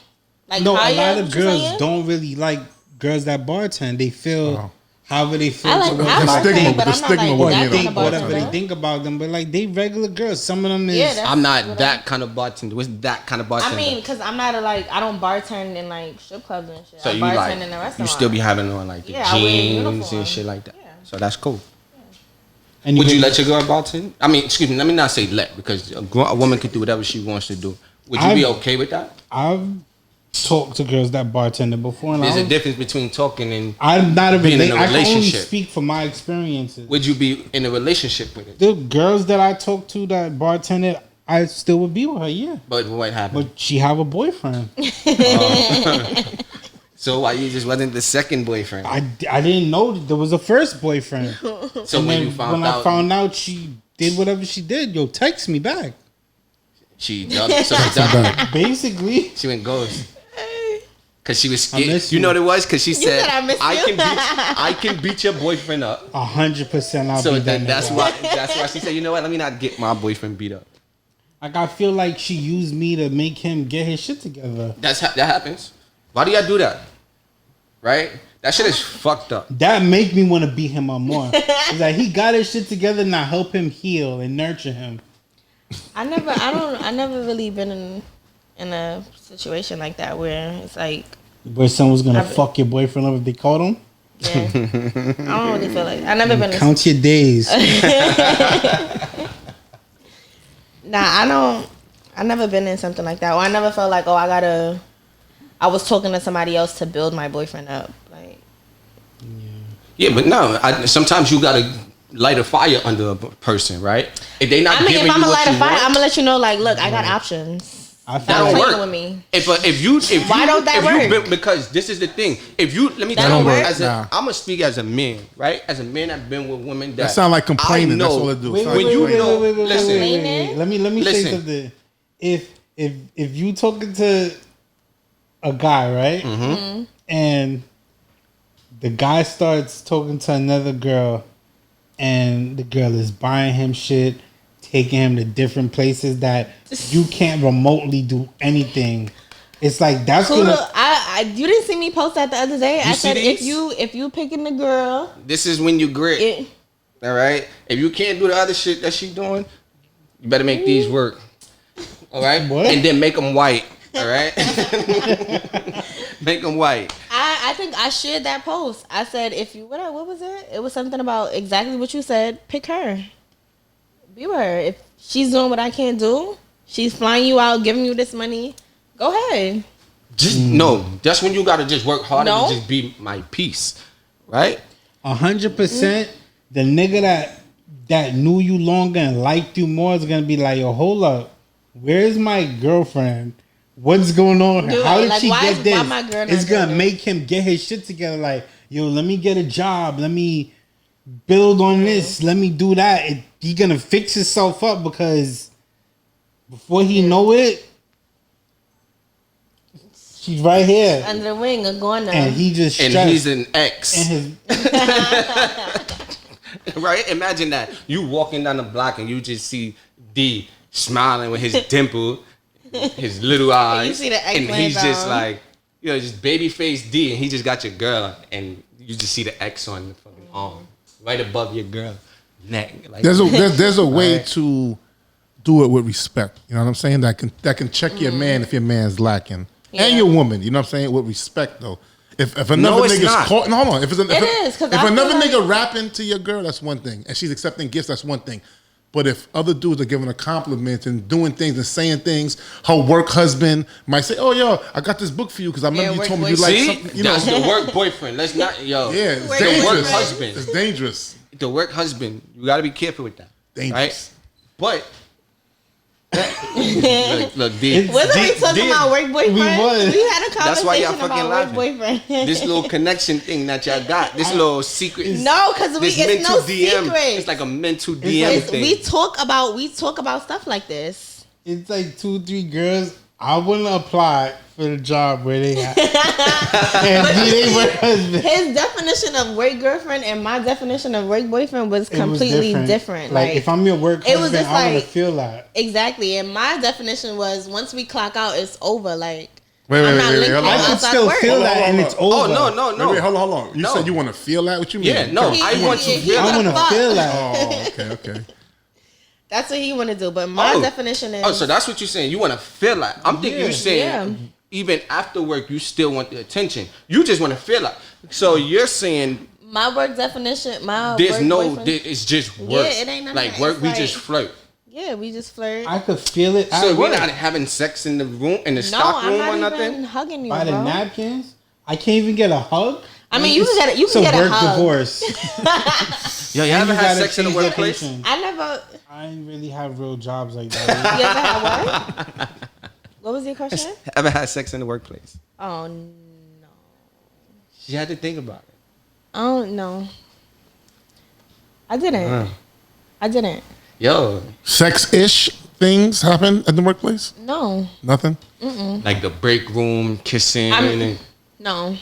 like no, higher. a lot of what you girls saying? don't really like girls that bartend. They feel Oh. however they feel. I like towards I The bartend, stigma- but the I'm not stigma like with or being that a they kind think of whatever they bartender. think about them, but like they regular girls. Some of them is Yeah, that's I'm not what that kind of bartender. What's that kind of bartender? I mean, because I'm not I don't bartend in like strip clubs and shit. so I you bartend like in a restaurant. you still be having on like the Yeah, I wear jeans uniform. and shit like that. Yeah. So that's cool. and Would you could- let your girl bartend? I mean, excuse me. Let me not say let because a woman can do whatever she wants to do. Would you be I've- okay with that? I've talked to girls that bartended before. And There's a difference between talking and I'm not a being in a I can only relationship. speak from my experiences. Would you be in a relationship with it? The girls that I talked to that bartended, I still would be with her, yeah. But what happened? But she have a boyfriend. So why you just wasn't the second boyfriend? I didn't know that there was a first boyfriend. So And when then you found when out, I found out she did whatever she did, yo, text me back. she dubbed, so she dubbed. Basically, She went ghost. Cause she was I scared. miss You you. know what it was? Cause she said, said, "I miss you." I can beat your boyfriend up." 100% I'll So be then that that's nigga. why she said, you know what? Let me not get my boyfriend beat up. Like, I feel like she used me to make him get his shit together. That happens. Why do y'all do that? Right? That shit is fucked up. That make me want to beat him up more. It's like he got his shit together, and I help him heal and nurture him. I never really been in a situation like that where it's like, Where someone's gonna I've- fuck your boyfriend up if they caught him. yeah. I don't really feel like I never been. Count your days. Nah, I never been in something like that. Or I never felt like, I was talking to somebody else to build my boyfriend up. Like, Yeah, but no. Sometimes you gotta light a fire under a person, right? If they not I mean, giving if I'm you gonna what light a you fire, want, I'm gonna let you know. Like, look, I got options. I that feel don't like playing work. with me. If Why don't that work? Because this is the thing. If you let me That tell you, don't work? I'm gonna speak as a man, right? As a man, I've been with women That sound like complaining. I know. That's all it do. Wait, Sound When like you complaining. know- listen. Complaining? Let me say Listen. something. If you talking to a guy, right, Mm-hmm. and the guy starts talking to another girl, and the girl is buying him shit, taking him to different places that you can't remotely do anything. It's like that's Cool. gonna. You didn't see me post that the other day. I see said these? if you picking the girl, This is when you grit. it, All right. If you can't do the other shit that she doing, you better make these work. All right. What? And then make them white. All right. Make them white. I think I shared that post. I said if you what was it? It was something about exactly what you said. Pick her. Be with her. If she's doing what I can't do, she's flying you out, giving you this money. Go ahead. Just no. That's when you gotta just work harder No. to just be my peace. Right. 100%. The nigga that knew you longer and liked you more is gonna be like, yo, hold up, where's my girlfriend? What's going on? Dude, How did like, she why get is- this? why my girl not It's gonna doing make him get his shit together. Like, yo, let me get a job. Let me build on this. Let me do that. He gonna fix himself up because before he know it, she's right here, Under the wing or going there. and he just And stressed. he's an ex. and his Right? Imagine that. You walking down the block and you just see D smiling with his dimple, his little eyes. see the ex and laying he's just down. like, just baby face D, and he just got your girl, and you just see the X on the fucking arm, right above your girl neck. Like, There's a way Right. to do it with respect. You know what I'm saying? That can check your man if your man's lacking, Yeah. and your woman. You know what I'm saying? With respect though. If another it's nigga's not. caught, no, hold on. If is, 'cause if I feel another like- nigga rapping to your girl, that's one thing, and she's accepting gifts, that's one thing. But if other dudes are giving her compliments and doing things and saying things, her work husband might say, "Oh, yo, I got this book for you because I remember you work told me you like see, something." You know, that's the work boyfriend. Let's not, yeah, it's Work dangerous. the work husband. It's dangerous. The work husband. You got to be careful with that. Dangerous. Right? But look, D, Wasn't we D- talking D- about work boyfriend? We was. We had a That's why y'all conversation fucking about work laughing. boyfriend. this little connection thing that y'all got, this little secret. No, because This it's no DM. secret. It's like a mental DM It's- thing. we talk about stuff like this. it's like 2-3 girls. I wouldn't apply for the job where they at. And they were husband. His definition of work girlfriend and my definition of work boyfriend was It was completely different. Like, if I'm your work it was husband, just I want like- to feel that. exactly, and my definition was once we clock out, it's over. Like Wait, I'm wait, not wait, linking hold I on. could outside still work. feel that, and hold it's on. over. Oh no. Wait, hold on. You No. said you want to feel that? What you mean? Yeah, no. He- I he- want to he- feel. I want to fuck. feel that. Oh, okay. That's what he want to do. But my Oh. definition is Oh, so that's what you're saying. You want to feel like. I'm thinking Yeah. you're saying even after work, you still want the attention. You just want to feel like. So you're saying my work definition. My there's work no. boyfriend- It's just work. Yeah, it ain't nothing. like work. It's We like- just flirt. Yeah, we just flirt. I could feel it. So at we're work. not having sex in the room, in the No, stock I'm room not or even nothing? hugging you, By the bro. napkins. I can't even get a hug. I mean, you can get It's a work hug. divorce. Yo, you And ever you had gotta sex in the change workplace? location. I never. I ain't really have real jobs like that. You ever had what? What was your question? Ever had sex in the workplace? Oh no. You had to think about it. Oh no. I didn't. I didn't. Yo, Sex-ish things happen at the workplace? No. Nothing? like the break room, kissing. and No.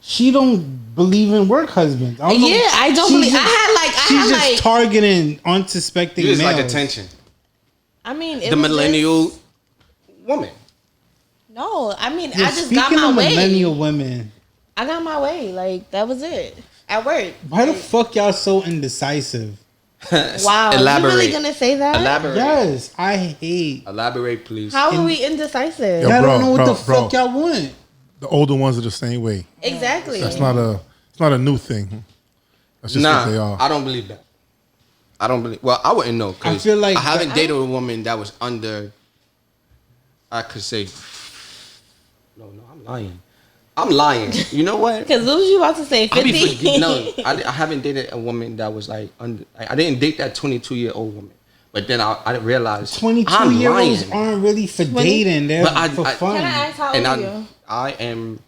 She don't believe in work husbands. I don't know. Yeah, I don't She's believe. just- She's just targeting unsuspecting you just males. like attention. I mean, it The was millennial just- woman. no, I mean, Yo, I just speaking got my of way. millennial women, I got my way. Like that was it. At work. why the fuck y'all so indecisive? Wow. Elaborate. You really gonna say that? Elaborate. Yes, I hate. Elaborate, please. How are we indecisive? Yo, Y'all bro, don't know what bro, the fuck bro. y'all want. The older ones are the same way. Exactly. It's not a new thing. That's just what they are. I don't believe that. I don't believe. Well, I wouldn't know I because feel like I haven't I- dated a woman that was under. I could say. No, I'm lying. I'm lying. You know what? Because what was you about to say? I be 50? forget- no, I haven't dated a woman that was like under. I didn't date that 22-year-old woman. But then I realized 22-year-olds aren't really for 20? dating. They're But for fun. Can I ask how old And are you? I am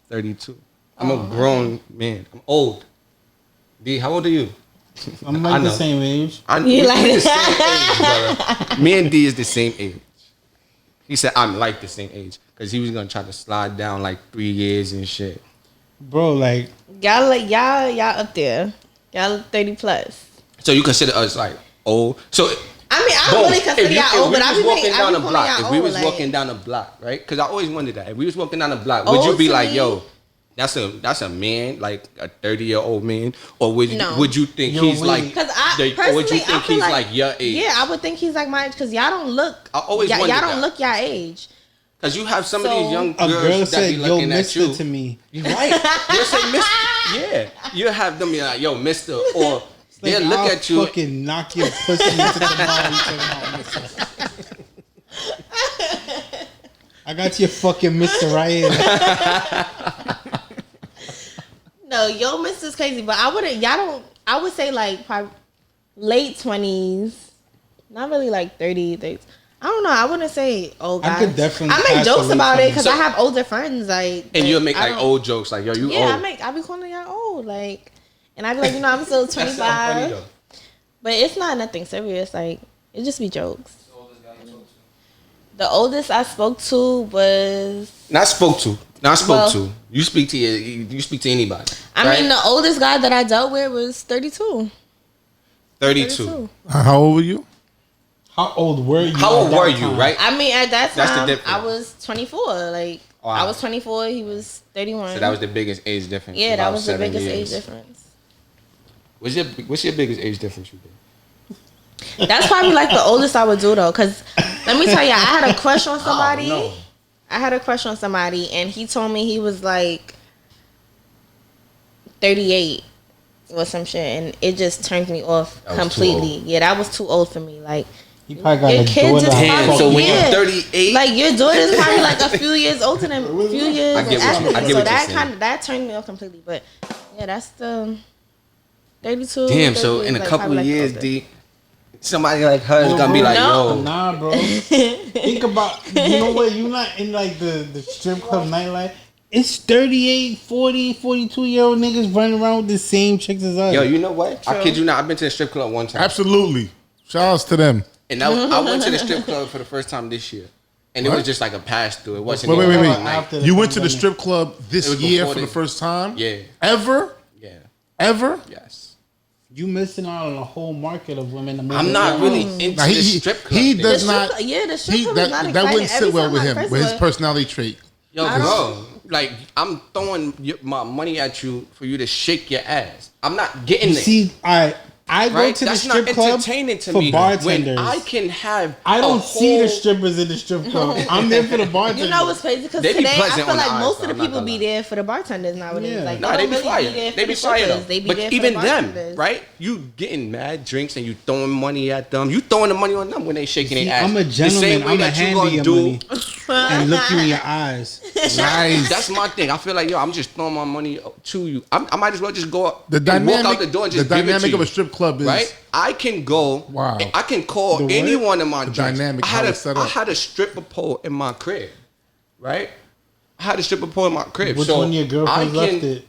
32. I'm a grown man. I'm old. D, how old are you? I'm I like the know. same age. You we're like- the same age, brother. Me and D is the same age. He said I'm like the same age because he was gonna try to slide down like 3 years and shit. Bro, like, Y'all up there. Y'all 30 plus. So you consider us like old? So I mean, I boom, don't really consider y'all old, but I be walking down the calling block, y'all if we old, was like- walking down the block, right? Because I always wondered that if we was walking down the block, would you Old be to like, me? yo, that's a man, like a 30-year-old man, or would No. would you think Yo, he's wait. like? Because I or personally, would you I think feel he's like your age? Yeah, I would think he's like my age because y'all don't look. I always y'all wondered don't that. look y'all age. Because you have some of So- these young a girls girl that said, be yo, looking at you. mister to me. You're right. You'll say mister. Yeah. You have them be like, yo, mister. Or they'll Like, look I'll at you. fucking knock your pussy into the mouth. I got your fucking mister right here. No, yo, Mister's crazy, but I wouldn't. Y'all don't. I would say like probably late 20s, not really like 30s. I don't know. I wouldn't say old I guys. could definitely I pass make jokes the about late it because 20s. I have older friends. Like, And you'll make I like don't- old jokes. Like, yo, you Yeah, old. I be calling y'all old. Like, and I be like, I'm still That sound 25. funny, though. But it's not nothing serious. Like, it just be jokes. The oldest I spoke to was, Not spoke to. Well- to. You speak to anybody. I right? mean, the oldest guy that I dealt with was 32. 32. How old were you? How old were you? How at old that were you, time? right? I mean, at that That's the time, difference. I was 24. Like, Wow. I was 24. He was 31. So that was the biggest age difference. yeah, that about was the 7 biggest years. age difference. What's your biggest age difference you did? That's probably like the oldest I would do though, because let me tell you, I had a crush on somebody. no. I had a crush on somebody, and he told me he was like 38 or some shit, and it just turned me off That was too completely. old. Yeah, that was too old for me. Like, You probably got Your a kids daughter. is Damn, probably- so when yeah. you're 38, like your daughter's probably like a few years older than a few years I get what after you- I me. get So what that you're saying. that turned me off completely. But yeah, that's the 32. damn, so 30 in a like, couple probably of like years, older. D, somebody like her is Yo, gonna be bro, like, No. yo, Nah, bro. Think about, you know what? You're not in like the strip club nightlife. It's 38, 40, 42-year-old niggas running around with the same chicks as us. yo, you know what? I kid you not. I've been to the strip club one time. Absolutely. Shout outs to them. And I went to the strip club for the first time this year. And it was just like a pass through. It wasn't Wait, even wait, a wait. night. After You went to the pandemic. strip club this It was year before for the the- first time? Yeah. Ever? Yeah. Ever? Yes. You missing out on a whole market of women. To move I'm not around. really into Now, the he strip club. he thing. does The strip not. club- yeah, the strip he, club is that, not that exciting. wouldn't sit Every well time with I him, first with his went- personality trait. Yo, bro, like I'm throwing my money at you for you to shake your ass. I'm not getting You there. see, I go right? to the That's strip not club entertaining to for me. bartenders. When I can have I don't see the whole- strippers in the strip club. I'm there for the bartenders. You know what's crazy? Because They be today I pleasant feel on the like eyes, most though, of the I'm not people gonna be lie. there for the bartenders nowadays. Yeah. Like, Nah, they they don't be really fire. be there They for be the fire though. strippers. They be But there for even the them, bartenders. right? You getting mad drinks and you throwing money at them. You throwing the money on them when they shaking See, their ass. I'm a The gentleman. same way I'm a that you hand gonna your do. money and look you in your eyes. Nice. That's my thing. I feel like I'm just throwing my money to you. I might as well just go up The and dynamic, walk out the door and just the give it to dynamic you. of a strip club is Right? I can go. Wow. I can call The what? any one of my The drinks. dynamic, I had how it's set up. I had a stripper pole in my crib. Right? I had a stripper pole in my crib. Which so one of your girlfriends I can- left it?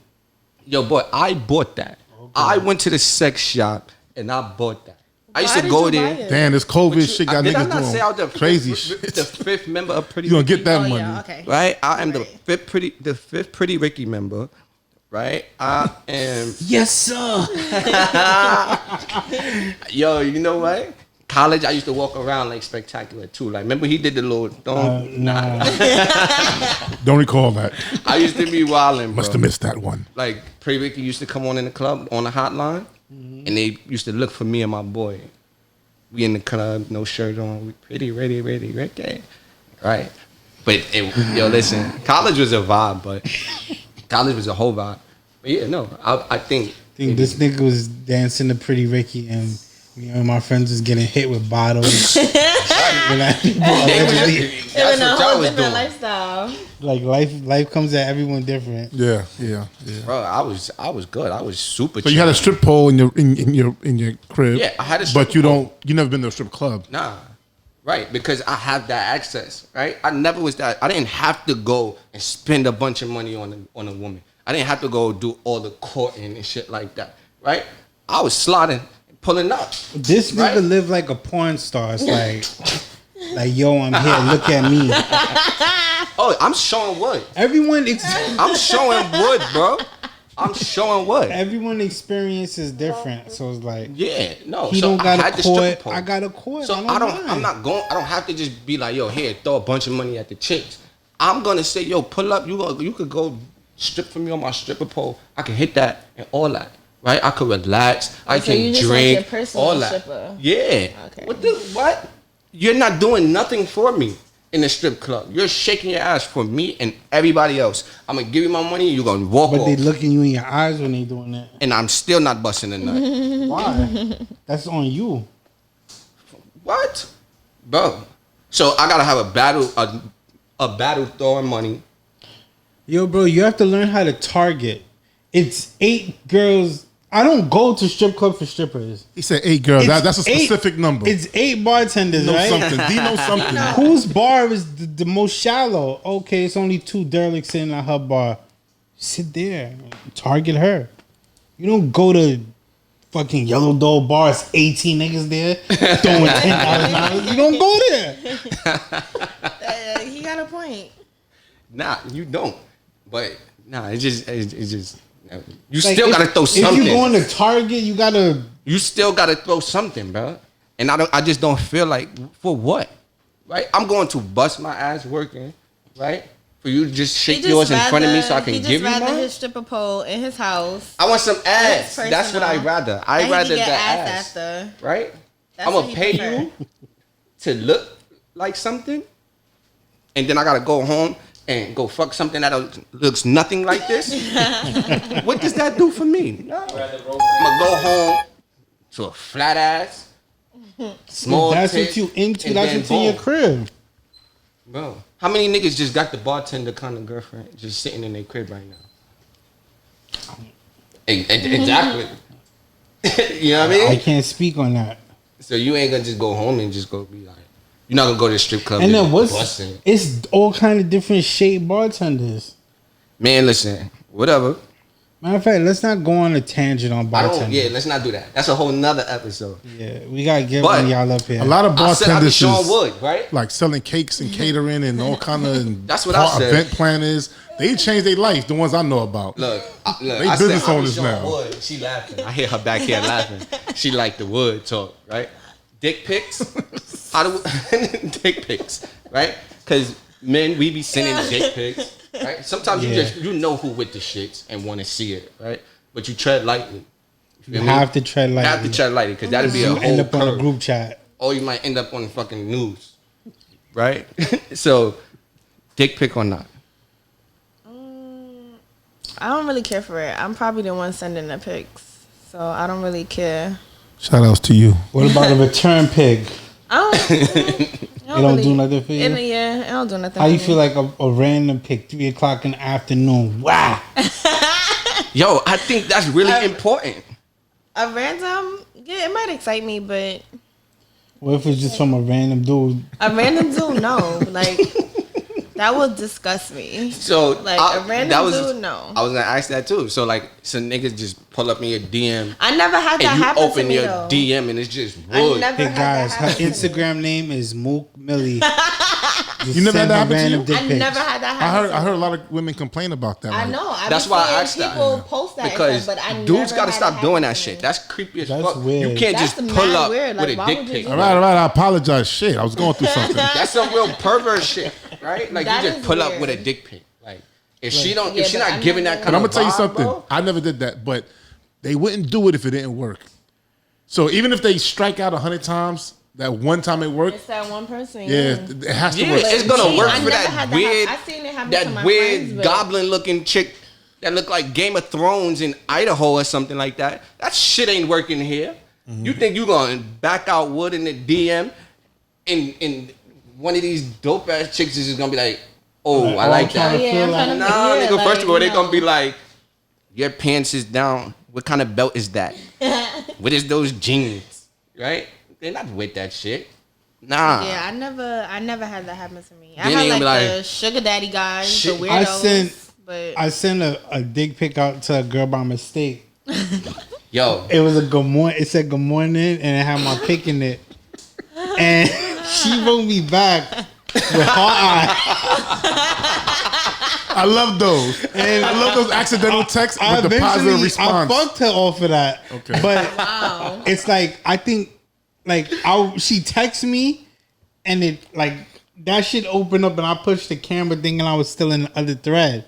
Yo, boy, I bought that. I went to the sex shop and I bought that. I used Why to did go you there. buy it? damn, this COVID shit got Did I niggas not say I was doing the crazy fifth, shit. the fifth member of Pretty You gonna Ricky? get that Oh, money. yeah, okay. Right? I am the Right. fifth Pretty Ricky member. Right? I am. Yes, sir. Yo, you know what? College, I used to walk around like Spectacular too. Like, remember he did the little. Nah. Don't recall that. I used to be wilding, bro. Must have missed that one. Like Pretty Ricky used to come on in the club on the hotline, and they used to look for me and my boy. We in the club, no shirt on, we pretty ready, Ricky, right? But yo, listen, college was a vibe, but college was a whole vibe. But yeah, no, I think. I think this nigga was dancing to Pretty Ricky and me and my friends was getting hit with bottles. When I- allegedly, That's Living a what y'all whole was different doing, lifestyle. like life comes at everyone different. Yeah. bro. I was good. I was super. So you had a strip pole in your crib. Yeah, I had a strip But you pole. you never been to a strip club. Nah, right? Because I have that access, right? I never was that. I didn't have to go and spend a bunch of money on a woman. I didn't have to go do all the courting and shit like that, right? I was sliding, pulling up. This Right? nigga live like a porn star. It's like yo, I'm here. Look at me. Oh, I'm showing wood. Everyone, I'm showing wood, bro. I'm showing wood. everyone experience is different. So it's like Yeah, no. he so don't I got had a the stripper court. pole. I got a court. So I don't. I'm not going. I don't have to just be like, yo, here, throw a bunch of money at the chicks. I'm gonna say, yo, pull up. You could go strip for me on my stripper pole. I can hit that and all that. Right? I could relax. I so can you just like drink. your personal all that. stripper. Yeah. Okay. What? You're not doing nothing for me in the strip club. You're shaking your ass for me and everybody else. I'm gonna give you my money. You're gonna walk But off. they looking you in your eyes when they doing that. And I'm still not busting a nut. Why? That's on you. What, bro? So I gotta have a battle throwing money. Yo, bro, you have to learn how to target. It's 8 girls. I don't go to strip club for strippers. He said 8 girls. It's That's a specific number. It's 8 bartenders, know right? something. D knows something. Whose bar is the most shallow? Okay, it's only 2 derelicts sitting at her bar. Sit there. Target her. You don't go to fucking Yellow Dole bar. It's 18 niggas there throwing $10,000. You don't go there. He got a point. Nah, you don't. But nah, it's just you Like, still if- gotta throw If something. you going to Target, you gotta. You still gotta throw something, bro. And I just don't feel like for what, right? I'm going to bust my ass working, right? For you to just shake yours in front of me so I can give you He just rather mine. his stripper pole in his house. I want some ass. That's That's what personal. I'd rather. And I'd he rather can the get ass, after. right? That's I'm what gonna he pay prefer. you to look like something, and then I gotta go home and go fuck something that looks nothing like this. What does that do for me? No. I'm gonna go home to a flat ass, small That's tits, what you into. and That's then what's in your boom. crib. Bro, how many niggas just got the bartender kind of girlfriend just sitting in their crib right now? Exactly. You know what I mean? I can't speak on that. So you ain't gonna just go home and just go be like, you're not gonna go to the strip club And then what's busting. it's all kind of different shape bartenders. Man, listen, whatever. Matter of fact, let's not go on a tangent on I don't. bartenders. Yeah, let's not do that. That's a whole nother episode. Yeah, we gotta get But one y'all up here. A lot of I said I be bartenders showing is wood, right? like selling cakes and catering and all kind of That's what I said. event planners. They changed their life. The ones I know about. Look, They I business said I be owners showing now. wood. She laughing. I hear her back here laughing. She like the wood talk, right? Dick pics. How do dick pics, right? Because men, we be sending dick pics, right? Sometimes Yeah. you know who with the shits and want to see it, right? But you tread lightly. You You have to tread lightly. You have to tread lightly because that'd be a You whole end up on a curve. group chat. Or you might end up on the fucking news, right? So, dick pic or not? I don't really care for it. I'm probably the one sending the pics, so I don't really care. Shout outs to you. What about a return pig? I don't. It don't do nothing for you? Yeah, it don't do nothing. How for you me. feel like a random pic, 3 o'clock in the afternoon? Wow. Yo, I think that's really important. A random? Yeah, it might excite me, but What if it's just from a random dude? a random dude, no. Like that would disgust me. So, Like a random dude, no. I was gonna ask that too. So, like, some niggas just pull up in your DM I never had that and you happen to open me your though. DM and it's just I wood. never Hey had guys, that her happen. Instagram name is Mook Millie. You never had that happen to you? Dick I pics. never had that I happen. heard a lot of women complain about that. I like, know. That's why I asked seeing that. people post that Because and stuff, but I dudes never gotta had stop it doing happen that to shit. me. That's creepy as That's fuck. weird. You can't That's just mad pull up weird. Like, with a why dick would you pic. do All right. I apologize. Shit, I was going through something. That's some real pervert shit, right? Like That you just is pull up weird. with a dick pic. Like if she Yeah, if she but not I giving never- that But kind I'm of gonna tell you vibe, something. bro, I never did that, but they wouldn't do it if it didn't work. So even if they strike out 100 times, that one time it worked, It's that one person. yeah, it has to yeah, work. it's gonna Me, work I for never that had weird, I seen it happen to my that weird friends, but- goblin looking chick that looked like Game of Thrones in Idaho or something like that. That shit ain't working here. You think you gonna back out wood in the DM and one of these dope ass chicks is just gonna be like, oh, I like that. Yeah, I'm trying to Nah, yeah, nigga, like, first of all, they no. gonna be like, your pants is down. What kind of belt is that? What is those jeans? Right? They're not with that shit. Nah. Yeah, I never had that happen to me. I Then had they like, be like, the sugar daddy guys, shit. the I weirdos. But I sent a dick pic out to a girl by mistake. Yo, It was a good morning. It said good morning, and it had my pic in it. And she wrote me back with heart eye. I love those. And I love those accidental texts with the positive I response. fucked her off of that. Okay. But wow. it's like I think like she texted me, and it like that shit opened up, and I pushed the camera thinking I was still in the other thread.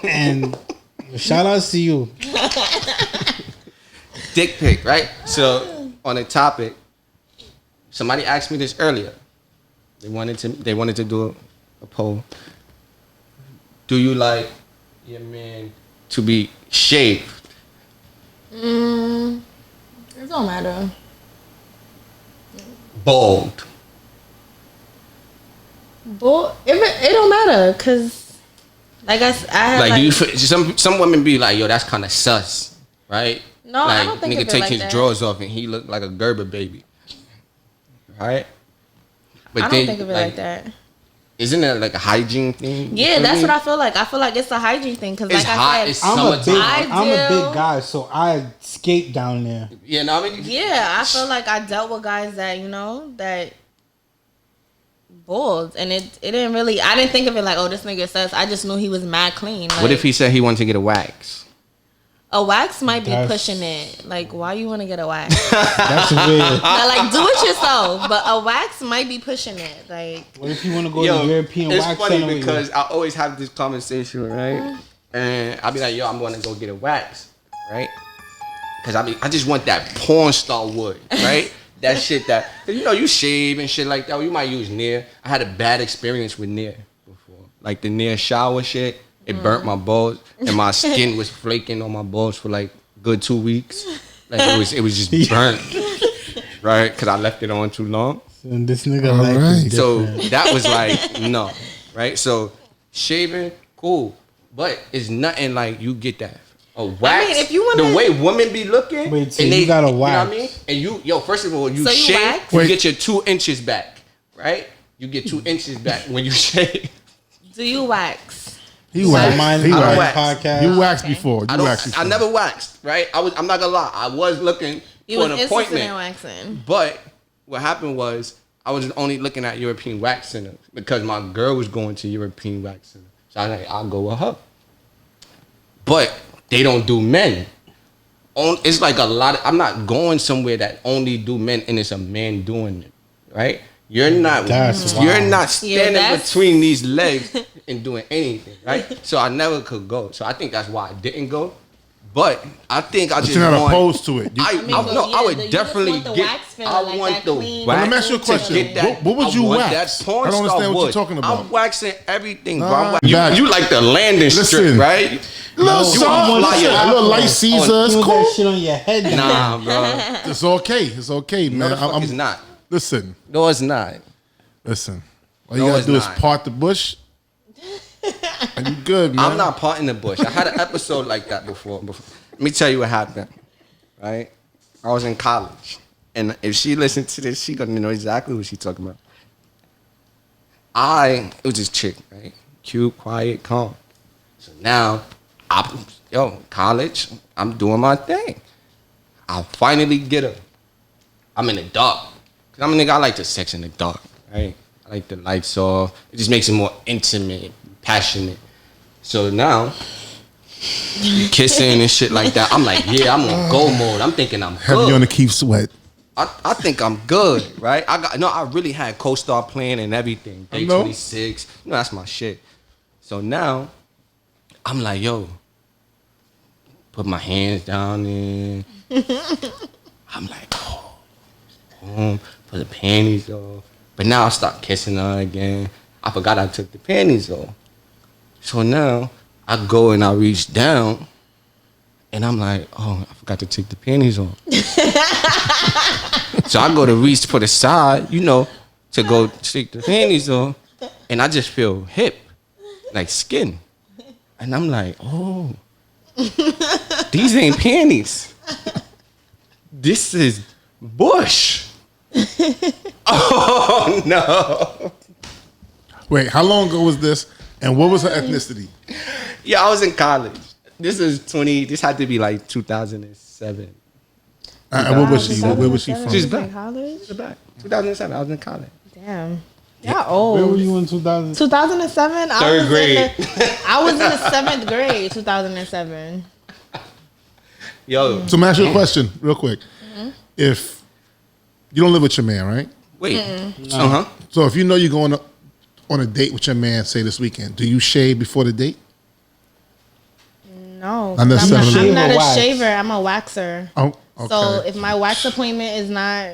And shout outs to you. dick pic, right? So on the topic, somebody asked me this earlier. They wanted to do a poll. Do you like your man to be shaved? It don't matter. Bald? But it don't matter, cause like I had Like, like, you, some women be like, yo, that's kind of sus, right? No, I like, don't think nigga of it take like his that. drawers off and he look like a Gerber baby, right? But I don't think of it like that. Isn't that like a hygiene thing? Yeah, that's what I feel like. I feel like it's a hygiene thing, cause It's like hot, I it's said, summertime. I'm a do. big guy, so I skate down there. Yeah, no, I mean, yeah, I feel like I dealt with guys that that bald, and it didn't really. I didn't think of it like, oh, this nigga says. I just knew he was mad clean. Like, what if he said he wanted to get a wax? a wax might be That's- pushing it? Like, why you want to get a wax? That's weird. Now, like, do it yourself, but a wax might be pushing it. Like, What if you want to go to European it's wax funny center with because you? I always have this conversation, right? And I'll be like, yo, I'm going to go get a wax, right? Because I just want that porn star wood, right? That shit that, you shave and shit like that. You might use Nair. I had a bad experience with Nair before. Like the Nair shower shit, it burnt my balls and my skin was flaking on my balls for like good 2 weeks. Like it was just burnt, right? Because I left it on too long. And this nigga All life right. is So different. that was like, no, right? So shaving, cool. But it's nothing like you get that. A wax. if you wanna- the way women be looking. Wait, so and you got a You know what I wax. mean? And first of all, you So you shave, wax? you Wait. get your 2 inches back, right? You get 2 inches back when you shave. do you wax? He waxed. Mine He is I don't waxed. wax. podcast. You waxed Okay. before. I You waxed don't. before. I never waxed, right? I'm not gonna lie. I was looking You for was an interested appointment. in waxing. But what happened was I was only looking at European wax center because my girl was going to European wax center. So I was like, I'll go with her. But they don't do men. It's like a lot. I'm not going somewhere that only do men and it's a man doing it, right? You're not. That's You're wild. not standing that's- between these legs and doing anything, right? So I never could go. So I think that's why I didn't go. But I think I But just you're not want. opposed to it. I would you just definitely want the get. wax feeling, I like want that the clean- wax. But let me ask you a to question. get that- What would I you want wax? That porn I don't star understand what you're wood. talking about. I'm waxing everything, bro. Nah, You, back. you like the landing strip, Listen. right? Little You soft, want listen, fire. a little light Caesar You is want cool. that shit on your head. Nah, bro. It's okay. It's okay, No, man. the fuck it's not. Listen, No, it's not. listen. All No, you gotta it's do is not. part the bush, and you good, man. I'm not parting the bush. I had an episode like that before. Let me tell you what happened. Right? I was in college. And if she listened to this, she gonna know exactly what she's talking about. It was this chick, right? Cute, quiet, calm. So now, college, I'm doing my thing. I'll finally get her. I'm in the dark. Cause I'm a nigga, I like the sex in the dark, right? I like the lights off. It just makes it more intimate, passionate. So now, kissing and shit like that. I'm like, yeah, I'm on go mode. I'm thinking I'm Heavy on good. the Keith Sweat. I think I'm good, right? I really had co-star playing and everything. Day know. 26. You know, that's my shit. So now, I'm like, yo, put my hands down there. I'm like, oh, boom, put the panties off. But now I start kissing her again. I forgot I took the panties off. So now I go and I reach down and I'm like, oh, I forgot to take the panties off. So I go to reach for the side, to go take the panties off. And I just feel hip, like skin. And I'm like, oh, these ain't panties. This is bush. Oh, no. Wait, how long ago was this? And what was her ethnicity? Yeah, I was in college. This had to be like 2007. And what was she? Where was she from? She's in black. college? 2007, I was in college. Damn. Y'all old. Where were you in 2000? 2007? Third grade. I was in the 7th grade, 2007. Yo, So, let me ask you a question, real quick. If you don't live with your man, right? wait. So, if you know you're going on a date with your man, say this weekend, do you shave before the date? No. Not necessarily. I'm not a Wax. shaver. I'm a waxer. Oh, okay. So if my wax appointment is not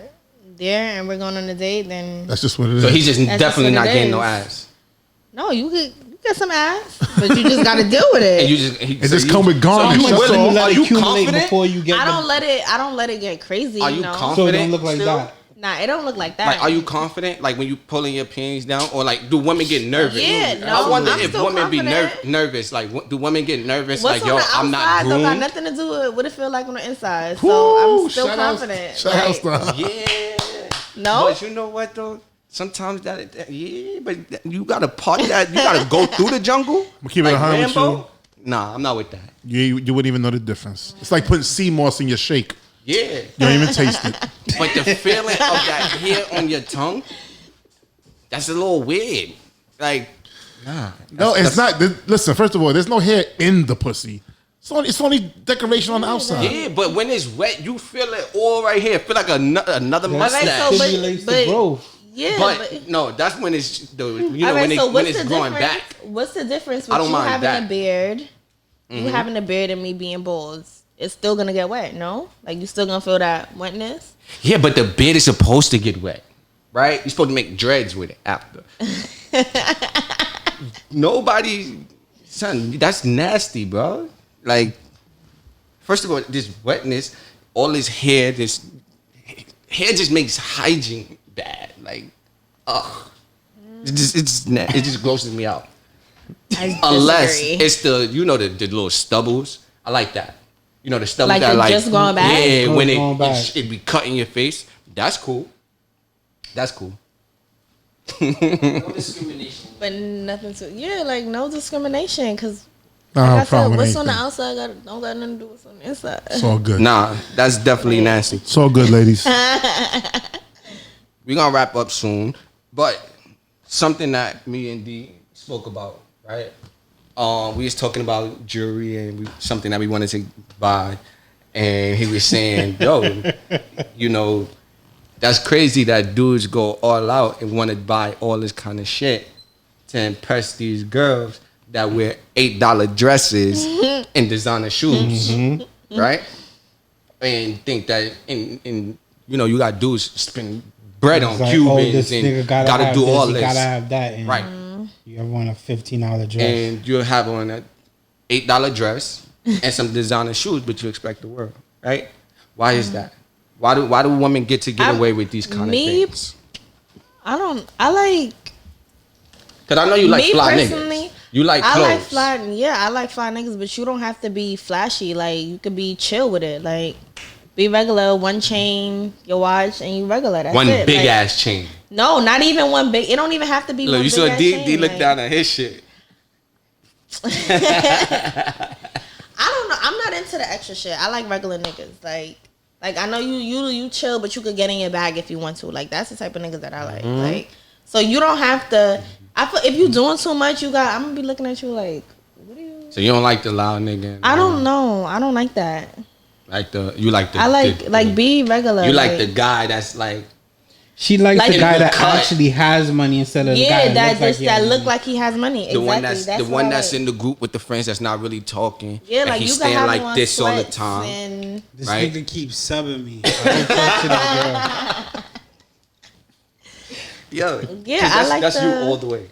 there and we're going on a date, then That's just what it is. So he's just That's definitely just what not it getting is. no ass. no, you get some ass, but you just got to deal with And it. you just It just come with garnish. you That's willing- all. You let Are it you accumulate confident? before you get I the- don't let it get crazy. Are you know? confident? So it don't look like still? that. Nah, it don't look like that. Like, are you confident? Like when you pulling your panties down, or like do women get nervous? Yeah, I no, wonder I'm if still women be confident. nervous. Like, do women get nervous? What's like, on yo, the outside I'm not don't got groomed. nothing to do with what it feel like on the inside. So Woo, I'm still shout out- confident. Shout out Like, to Yeah. no, But you know what though? Sometimes but you gotta part that. You gotta go through the jungle. I'ma keep it 100 with Rambo. Nah, I'm not with that. You wouldn't even know the difference. It's like putting sea moss in your shake. Yeah. You don't even taste it. But the feeling of that hair on your tongue, that's a little weird. Like, nah. No, it's not. Listen, first of all, there's no hair in the pussy. It's only decoration on the outside. Yeah, but when it's wet, you feel it all right here. Feel like another mustache. so, but- Stimulates the growth. yeah, but no, that's when it's when all right, so when what's it's the growing difference? back. What's the difference I with don't you mind having that. a beard, you having a beard, and me being bald? It's still gonna get wet, no? Like you still gonna feel that wetness? Yeah, but the beard is supposed to get wet, right? You're supposed to make dreads with it after. Nobody, son, that's nasty, bro. Like, first of all, this wetness, all this hair just makes hygiene bad. Like, ugh. It just grosses me out. I Unless disagree. it's the little stubbles. I like that. You know, the stubbles Like that the like just going back? Yeah, when Going back. it be cutting your face. That's cool. That's cool. No discrimination. But nothing to like no discrimination because I like don't I have a problem said, with what's on the anything. outside don't got nothing to do with what's on the inside. It's all good. Nah, that's definitely nasty. It's all good, ladies. We're gonna wrap up soon, but something that me and D spoke about, right? We was talking about jewelry and something that we wanted to buy, and he was saying, "Yo, that's crazy that dudes go all out and want to buy all this kind of shit to impress these girls that wear $8 dresses and designer shoes." right? And think that, and you know, you got dudes spend bread on like, Cubans this and nigga gotta do have all this, this. Gotta have that. And Right. You ever want a $15 dress? And you'll have on a $8 dress and some designer shoes, but you expect the world, right? Why is that? Why do women get away with these kind of things? I like. Cause I know you like fly personally, niggas. You like clothes. I like fly. Yeah, I like fly niggas, but you don't have to be flashy. Like you could be chill with it. Like be regular, one chain, your watch, and you regular. That's one it. big like, ass chain. No, not even one big. It don't even have to be. Look, one you big saw ass D chain, look like, down at his shit. I don't know. I'm not into the extra shit. I like regular niggas. Like I know you chill, but you could get in your bag if you want to. Like that's the type of niggas that I like. Like so you don't have to. I feel if you doing too much, I'm gonna be looking at you like, what are you? So you don't like the loud nigga? I don't know. I don't like that. I like be regular. You like the guy that's like. She likes Like the guy that cut. actually has money instead of the guy that look like he has money. The one Exactly. the one that's in the group with the friends that's not really talking. Yeah, and like he's you can staying have like on this all the sweats time. and This right? nigga keeps subbing me. I don't talk to this girl. Yo, Yeah, I like that's the- you all the way.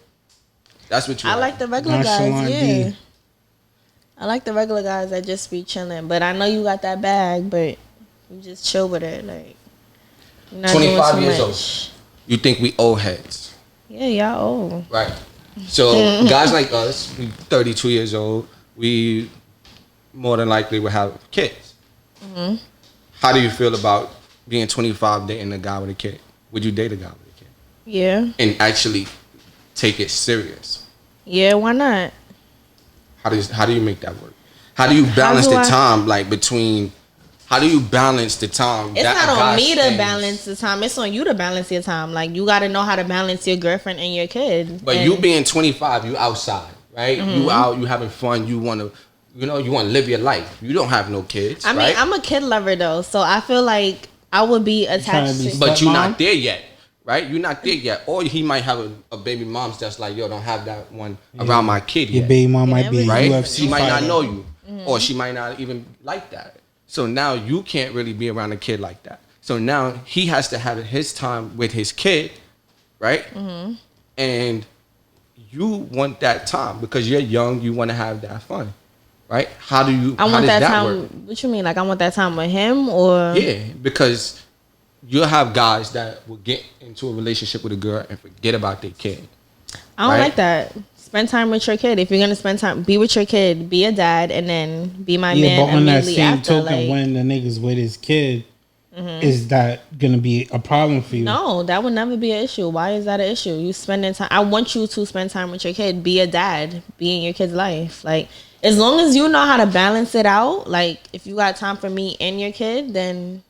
That's what you I like the regular Nonchalant guys. Yeah, D. I like the regular guys that just be chilling. But I know you got that bag, but you just chill with it. Like you're not 25 doing too years much. old. You think we old heads, Yeah, y'all old. right? So guys like us, we 32 years old. We more than likely will have kids. Mm-hmm. How do you feel about being 25 dating a guy with a kid? Would you date a guy with a kid Yeah, and actually take it serious? yeah. Why not? How do you make that work? How do you balance do the I- time like between? How do you balance the time? It's that a not guy on me to spends? balance the time. It's on you to balance your time. Like you got to know how to balance your girlfriend and your kid. But and you being 25, you outside, right? Mm-hmm. You out, you having fun. You want to, you want to live your life. You don't have no kids, I mean, right? I'm a kid lover though, so I feel like I would be trying attached to be to. But you're Stepmom? not there yet, right? You're not there yet. Or he might have a baby mom's that's like, yo, don't have that one around my kid Your yet, baby mom might be a right? UFC She might not fighter. know you, or she might not even like that. So now you can't really be around a kid like that. So now he has to have his time with his kid, right? And you want that time because you're young. You want to have that fun, right? How do you? I how want does that time. work? What you mean? Like I want that time with him, or Yeah, because you'll have guys that will get into a relationship with a girl and forget about their kid. I don't right? like that. Spend time with your kid. If you're gonna spend time, be with your kid, be a dad, and then be my Yeah, man but on that immediately same after. token, Like, when the nigga's with his kid, is that gonna be a problem for you? no, that would never be an issue. Why is that an issue? You spending time. I want you to spend time with your kid. Be a dad. Be in your kid's life. Like as long as you know how to balance it out. Like if you got time for me and your kid, then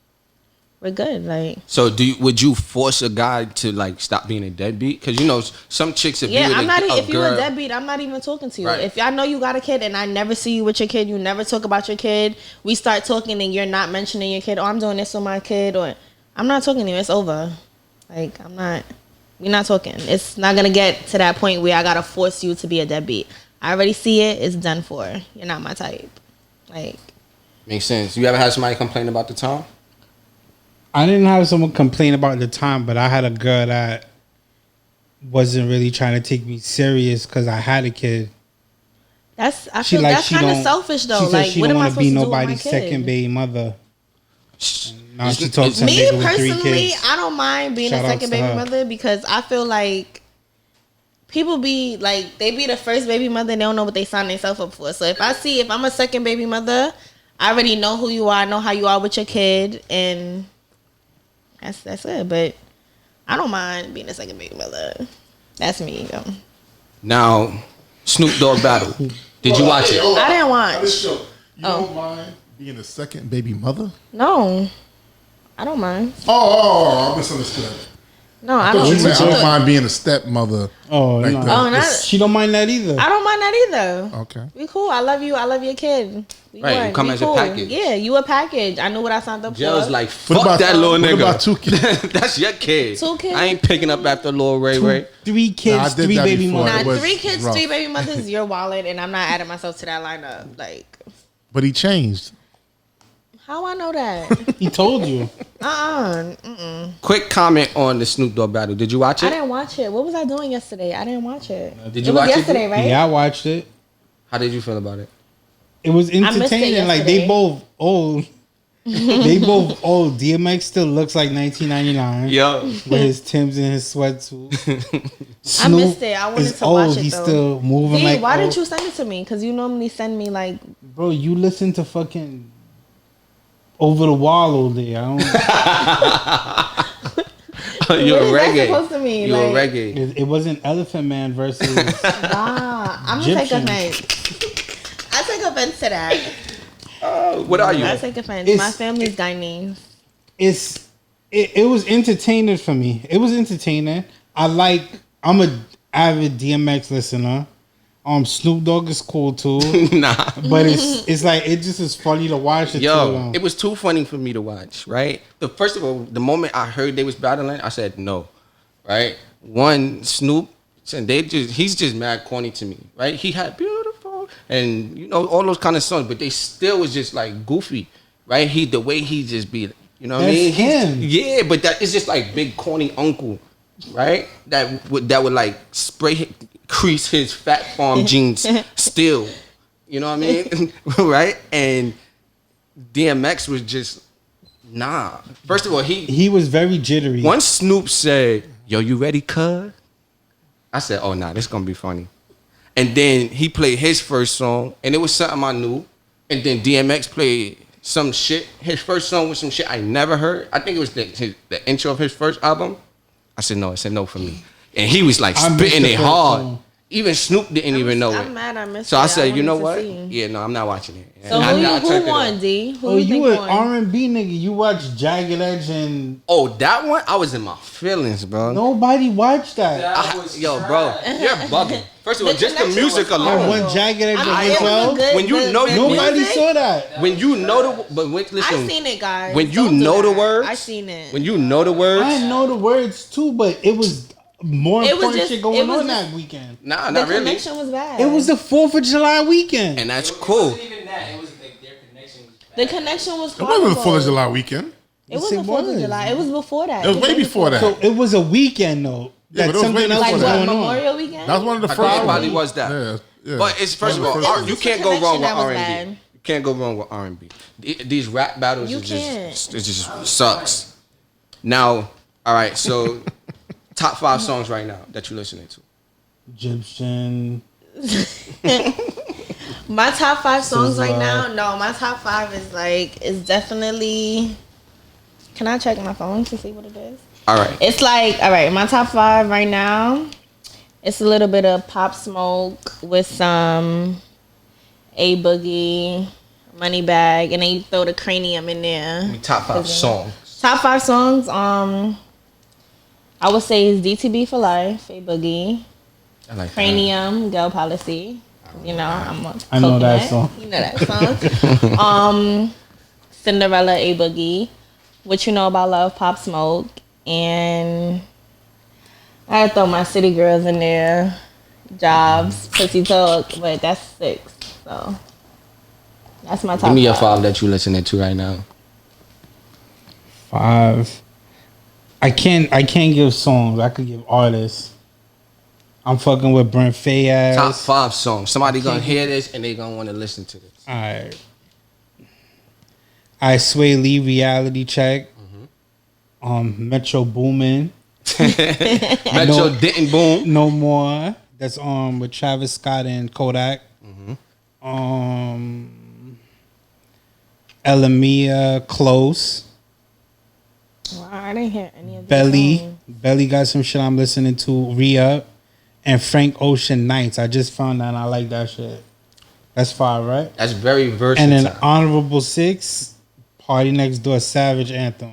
we're good. Like So would you force a guy to like stop being a deadbeat? Because some chicks if yeah, you I'm not. a If you girl, a deadbeat, I'm not even talking to you. Right. If I know you got a kid and I never see you with your kid, you never talk about your kid. We start talking and you're not mentioning your kid. Oh, I'm doing this with my kid, or I'm not talking to you. It's over. Like I'm not. We're not talking. It's not gonna get to that point where I gotta force you to be a deadbeat. I already see it. It's done for. You're not my type. Like makes sense. You ever had somebody complain about the time? I didn't have someone complain about the time, but I had a girl that wasn't really trying to take me serious because I had a kid. that's. I She feel like that's she kind of don't. selfish though. She said Like she what don't am I want to supposed be to do with my nobody's kid? second baby mother. Now she It's- talks to a Me nigga with 3 personally, kids. I don't mind being Shout a outs second to baby her. mother because I feel like people be like they be the first baby mother and they don't know what they sign themselves up for. So if I'm a second baby mother, I already know who you are, I know how you are with your kid, and that's it. But I don't mind being a second baby mother. That's me. Though. Now, Snoop Dogg battle. Did you watch it? I didn't watch. This show. You Oh. don't mind being a second baby mother? No, I don't mind. Oh, I misunderstood. No, I I thought don't. you meant I What you don't thought? mind being a stepmother. Oh, Like no. the- Oh, not- She don't mind that either. I don't mind that either. Okay. We cool. I love you. I love your kid. We Right, you one. come We as a cool. package. Yeah, you a package. I knew what I signed up Joe's for. like, What fuck about that little what nigga. about 2 kids? That's your kid. 2 kids? I ain't picking up after Lil Ray Ray. 3 kids, Nah, I did 3 that baby before. mothers. It Nah, was 3 kids, rough. 3 baby mothers, your wallet, and I'm not adding myself to that lineup. Like, But he changed. How I know that? He told you. Quick comment on the Snoop Dogg battle. Did you watch I it? didn't watch it. What was I doing yesterday? I didn't watch it. Did you it was watch it, yesterday, dude? right? Yeah, I watched it. How did you feel about it? It was missed it entertaining. Like they yesterday. both old. They both old. DMX still looks like 1999. Yo. With his Timbs and his sweatsuit. I missed it. I wanted is to watch old. it, He's though. still moving D, like why old. didn't you send it to me? Because you normally send me like. Bro, you listen to fucking Over the Wall all day. I don't. You're What is that reggae. supposed to mean? You're Like- reggae. It wasn't Elephant Man versus. Nah, I'm gonna take Egyptian. offense. I take offense to that. What are you? I take offense. It's- My family's Guyanese. It was entertaining for me. It was entertaining. I'm a avid DMX listener. Snoop Dogg is cool too, Nah. but it's like it just is funny to watch it. Yo, too. it was too funny for me to watch, right? First of all, the moment I heard they was battling, I said no, right? One, Snoop, and he's just mad corny to me, right? He had Beautiful and all those kind of songs, but they still was just like goofy, right? The way he just be, you know what I That's mean? him. Yeah, but that is just like big corny uncle, right? That would like crease his fat farm jeans still. You know what I mean? Right? And DMX was just nah. First of all, He was very jittery. once Snoop said, "Yo, you ready, cuz?" I said, "Oh nah, this gonna be funny." And then he played his first song, and it was something I knew. And then DMX played some shit. His first song was some shit I never heard. I think it was the intro of his first album. I said no. It said no for me. And he was like I missed spitting the it first hard. song. Even Snoop didn't even know I'm it. mad I missed So it. I said, you know wanted what? to see. Yeah, no, I'm not watching it. So And I who turned it won, off. D? Who Oh, you you think an won? R&B nigga. You watch Jagged Edge and Oh, that one? I was in my feelings, bro. nobody watched that. Yo, bro, you're bugging. First of all, The just the connection music was And alone. when Jagged Edge I was mean, it was a 12, good- When you know the you- nobody music. saw that. When you know listen, I seen it, guys. when you Don't do know the that. words, I seen it. when you know the words, I didn't know the words too, but it was more It was important just- shit it going was on just- that weekend. nah, the not really. connection was bad. It was the 4th of July weekend. And that's It cool. wasn't even that. It was like their connection was bad. The connection was It horrible. wasn't the 4th of July weekend. It was Yes, the it 4th of was. July. It was before that. It was way before that. So it was a weekend though. Yeah, That but it was way something else before was Like that. what, going on. Memorial Weekend? That was one of the I first think it probably ones. was that. Yeah. But it's first of all, It was you just can't the go wrong connection with that was R&B. bad. You can't go wrong with R&B. These rap battles You is can't. just it just sucks. Now, all right, so top 5 songs right now that you're listening to. Egyptian. My top 5 songs right Sizzler. now. No, my top 5 is definitely. Can I check my phone to see what it is? All right. It's like, all right, my top 5 right now. It's a little bit of Pop Smoke with some A Boogie, Money Bag, and then you throw the Cranium in there. Top 5 songs. Top 5 songs. I would say is DTB for Life, A Boogie, I like that. Cranium, Girl Policy. You know, I know that coconut. song. You know that song. Cinderella, A Boogie, What You Know About Love, Pop Smoke, and I had to throw my City Girls in there, Jobs, Pussy Talk, but that's 6. So that's my top. Give me your 5. 5 that you're listening to right now. 5. I can't give songs. I could give artists. I'm fucking with Brent Faiyaz. Top 5 songs. Somebody gonna hear this and they gonna want to listen to this. Alright. I Sway Lee Reality Check. Metro Boomin. Metro didn't boom. No More. That's with Travis Scott and Kodak. Elamia Close. Wow, I didn't hear any of these Belly. songs. Belly got some shit I'm listening to. Re-Up. And Frank Ocean Nights. I just found that and I like that shit. That's 5, right? That's very versatile. And then honorable 6, Party Next Door Savage Anthem.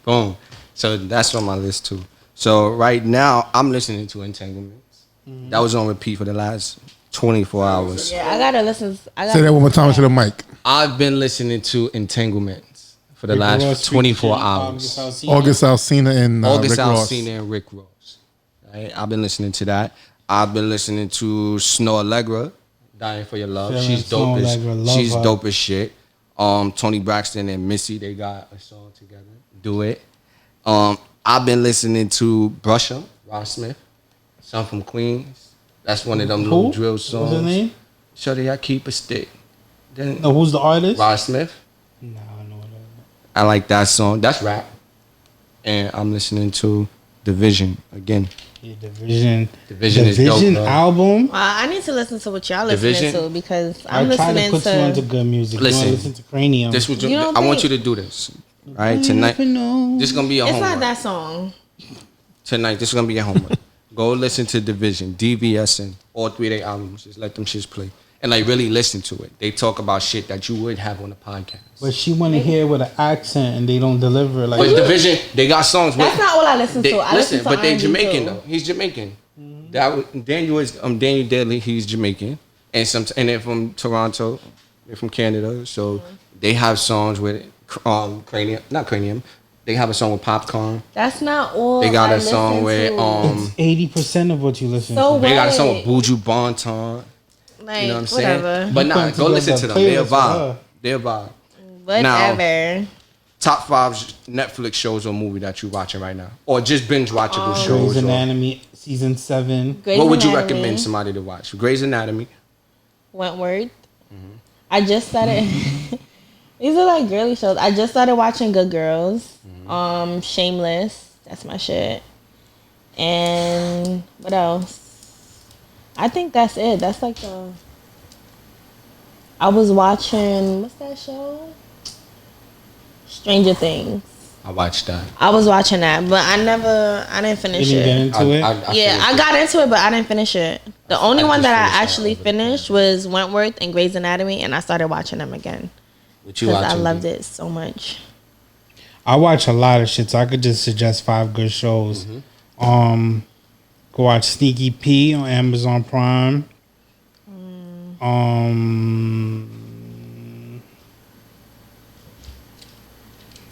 Boom. So that's on my list too. So right now I'm listening to Entanglements. That was on repeat for the last 24 hours. Yeah, I gotta listen. Say that one more time into the mic. I've been listening to Entanglements for the Rick last Ross 24 featuring hours. August Alsina and August Rick Ross. Alsina and Rick Ross. Right? I've been listening to that. I've been listening to Snow Allegra, Dying for Your Love. Feeling She's dope Snow as Allegra, love she's her. dope as shit. Tony Braxton and Missy, they got a song together. Do It. I've been listening to Brush 'Em, Rod Smith, Son from Queens. That's one of them little drill songs. What's his name? Shorty, I keep a stick. Then No, who's the artist? Rod Smith. No, I know that. I like that song. That's rap. And I'm listening to Division again. Yeah, Division. Division is dope, bro. album. I need to listen to what y'all listening Division? to because I'm I try to listening put you onto good music. Listen, you want to listen to Cranium. This was, You don't I want think- you to do this. Right? Tonight. This is going to be a It's homework. not that song. Tonight, this is going to be a homework. Go listen to Division, DVSN, all 3 of their albums. Just let them shits play. And like really listen to it. They talk about shit that you would have on a podcast. But she want to hear with an accent and they don't deliver. Like, But Division, they got songs. That's not all I listen to. I listen to but they R&B Jamaican too. though. He's Jamaican. Daniel is Daniel Daly. He's Jamaican, and they're from Toronto. They're from Canada, so they have songs with Cranium, not Cranium. They have a song with Popcorn. That's not all. They got I a song listen with to. it's 80% of what you listen So to. They got a song Right. with Buju Banton. Like, You know what I'm saying? whatever. But You nah, put go listen to together them. They're a playlists for vibe. her. They're a vibe. Whatever. Top 5 Netflix shows or movie that you watching right now, or just binge watchable shows. Grey's or- Anatomy season 7. Grey's What would you Anatomy, recommend somebody to watch? Grey's Anatomy. Wentworth. I just started. These are like girly shows. I just started watching Good Girls. Shameless. That's my shit. And what else? I think that's it. That's like the. I was watching. What's that show? Stranger Things. I watched that. I was watching that, but I didn't You finish didn't get it. into it? Yeah, I got into it, but I didn't finish it. The only I one just that finished I that actually over the finished was Wentworth and Grey's Anatomy, and I started watching them again What you because watching? I loved B? it so much. I watch a lot of shit, so I could just suggest 5 good shows. Go watch Sneaky P on Amazon Prime.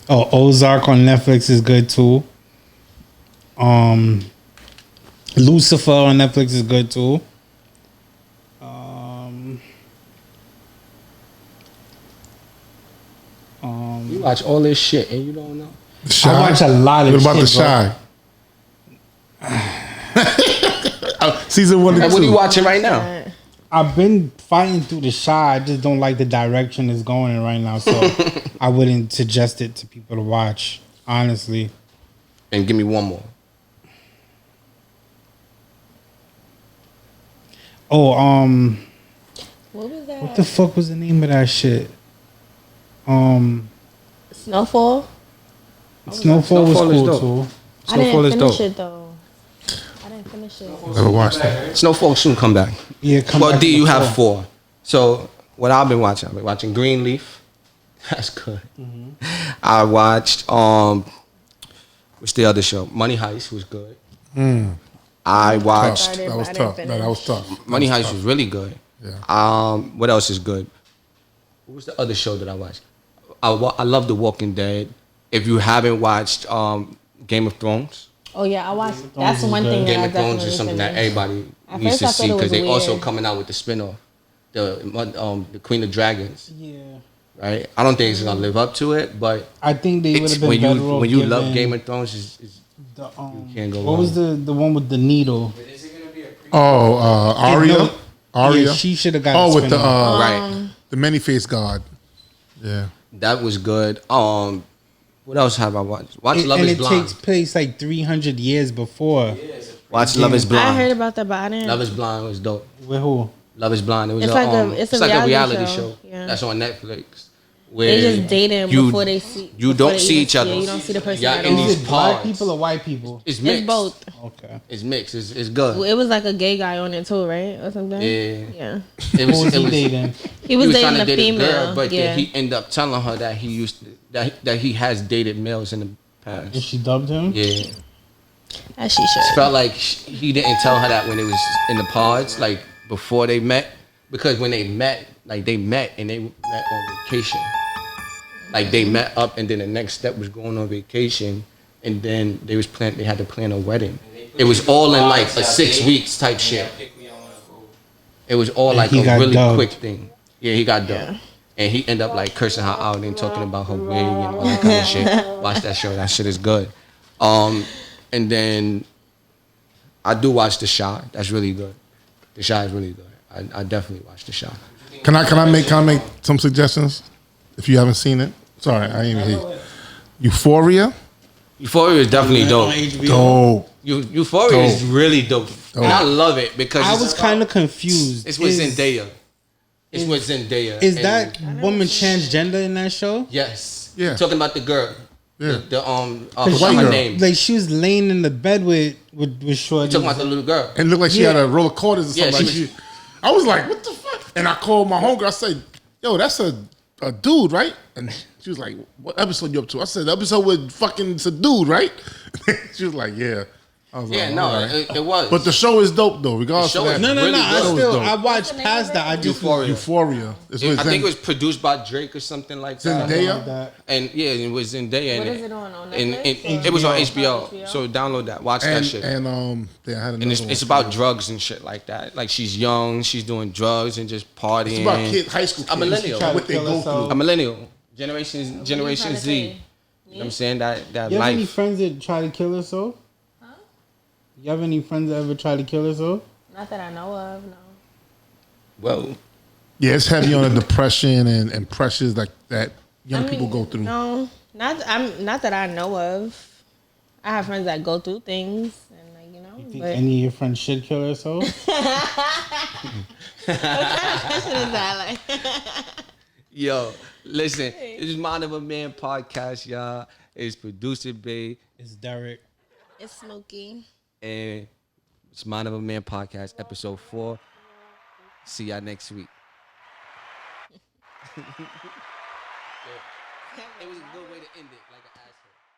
Ozark on Netflix is good too. Lucifer on Netflix is good too. You watch all this shit and you don't know. Shy? I watch a lot of What about shit, the bro. Shy? Season 1 and 2. And what are you watching right now? I've been fighting through the Shy. I just don't like the direction it's going in right now, so I wouldn't suggest it to people to watch. Honestly, And give me one more. oh What was that? what the fuck was the name of that shit? Snowfall? Snowfall was Snowfall is cool dope. too. I didn't Snowfall is finish dope. it though. I didn't finish it. Never watched that. Snowfall soon come back. Yeah, come Well, back D, in you the have fall. 4. So what I've been watching Greenleaf. That's good. I watched what's the other show? Money Heist was good. I watched Started, That was but I didn't tough. No, that was tough. Money That Heist was really good. Yeah. What else is good? What was the other show that I watched? I love The Walking Dead. If you haven't watched Game of Thrones, Oh yeah, I watched. That's one thing that Game I of Thrones definitely is something that finished. everybody At needs first to I thought see it was because they also weird. coming out with the spinoff, the Queen of Dragons. Yeah, Right? I don't think it's gonna live up to it, but I think they would it's have been when better you off when you love giving Game of Thrones is the, can't go what was the one with the needle? Is it gonna be a pre- Oh, Arya? No, Arya? Yeah, she should have got. Oh, a with the spin-off. right. the many-faced god. Yeah. That was good. What else have I watched? Watch Love and Is it Blind. takes place like 300 years before. Watch Love Is I Blind. heard about that, but I didn't. Love Is Blind was dope. With who? Love Is Blind. It was It's like a reality show. Yeah. That's on Netflix. Where They just dating you- before they see. you before don't they see even each other. Yeah, you don't see the person Yeah, at in all. these Is it black pods. people or white people? It's mixed. It's both. Okay. It's mixed. It's good. It was like a gay guy on it too, right, or something. Yeah. Yeah. It Who was it he dating? He was dating trying to a date female. but yeah. then he ended up telling her that he used to, that he has dated males in the And past. she dubbed him? Yeah. As she should. It felt like he didn't tell her that when it was in the pods, like before they met, because when they met, like they met and they met on vacation. Like they met up, and then the next step was going on vacation, and then they had to plan a wedding. It was all in like a 6 weeks type shit. It was all And like he a got really dubbed. quick thing. Yeah, he got dubbed. and he end up like cursing her out and talking about her wig and all that kind of shit. Watch that show. That shit is good. And then I do watch The Shy. That's really good. The Shy is really good. I definitely watch The Shy. Can I make some suggestions? If you haven't seen it, sorry, I ain't even hear. Euphoria. Euphoria is definitely dope. Dope. Euphoria is really dope. And I love it because I was kind of confused. It's with Zendaya. It's with Zendaya. Is that woman transgender in that show? Yes. Yeah. Talking about the girl. Yeah. The Cause what's she- her name? Like she was laying in the bed with Shorty. Talking about the little girl. And it looked like she had a roll of quarters or Yeah, something. I was like, what the fuck? And I called my homegirl. I said, yo, that's a dude, right? And she was like, what episode you up to? I said, the episode with fucking, it's a dude, right? She was like, yeah. I was Yeah, like, no, all right. it was. But the show is dope, though, regardless The show of is that. No. really good. I watched past that. I just Euphoria. It's with I think it was produced by Drake or something like that. Zendaya. And yeah, it was Zendaya. What and is it on And Netflix? it was on HBO. HBO. So download that. Watch that shit. And I had another And it's one. about drugs and shit like that. Like she's young, she's doing drugs and just partying. It's about kids, high school kids. A millennial. What they go through. A millennial. Generation Z. You know what I'm saying? That You have any life. friends that try to kill herself? Huh? You have any friends that ever try to kill herself? Not that I know of, no. Well, Yeah, it's heavy on the depression and pressures like that young people go through. No, not that I know of. I have friends that go through things, and like You think but any of your friends should kill herself? what kind of question is that? Like, yo, listen, this is Mind of a Man podcast, y'all. It's producer Bay It's Derek. it's Mookie. and it's Mind of a Man podcast, episode 4. See y'all next week. It was a good way to end it, like an asshole.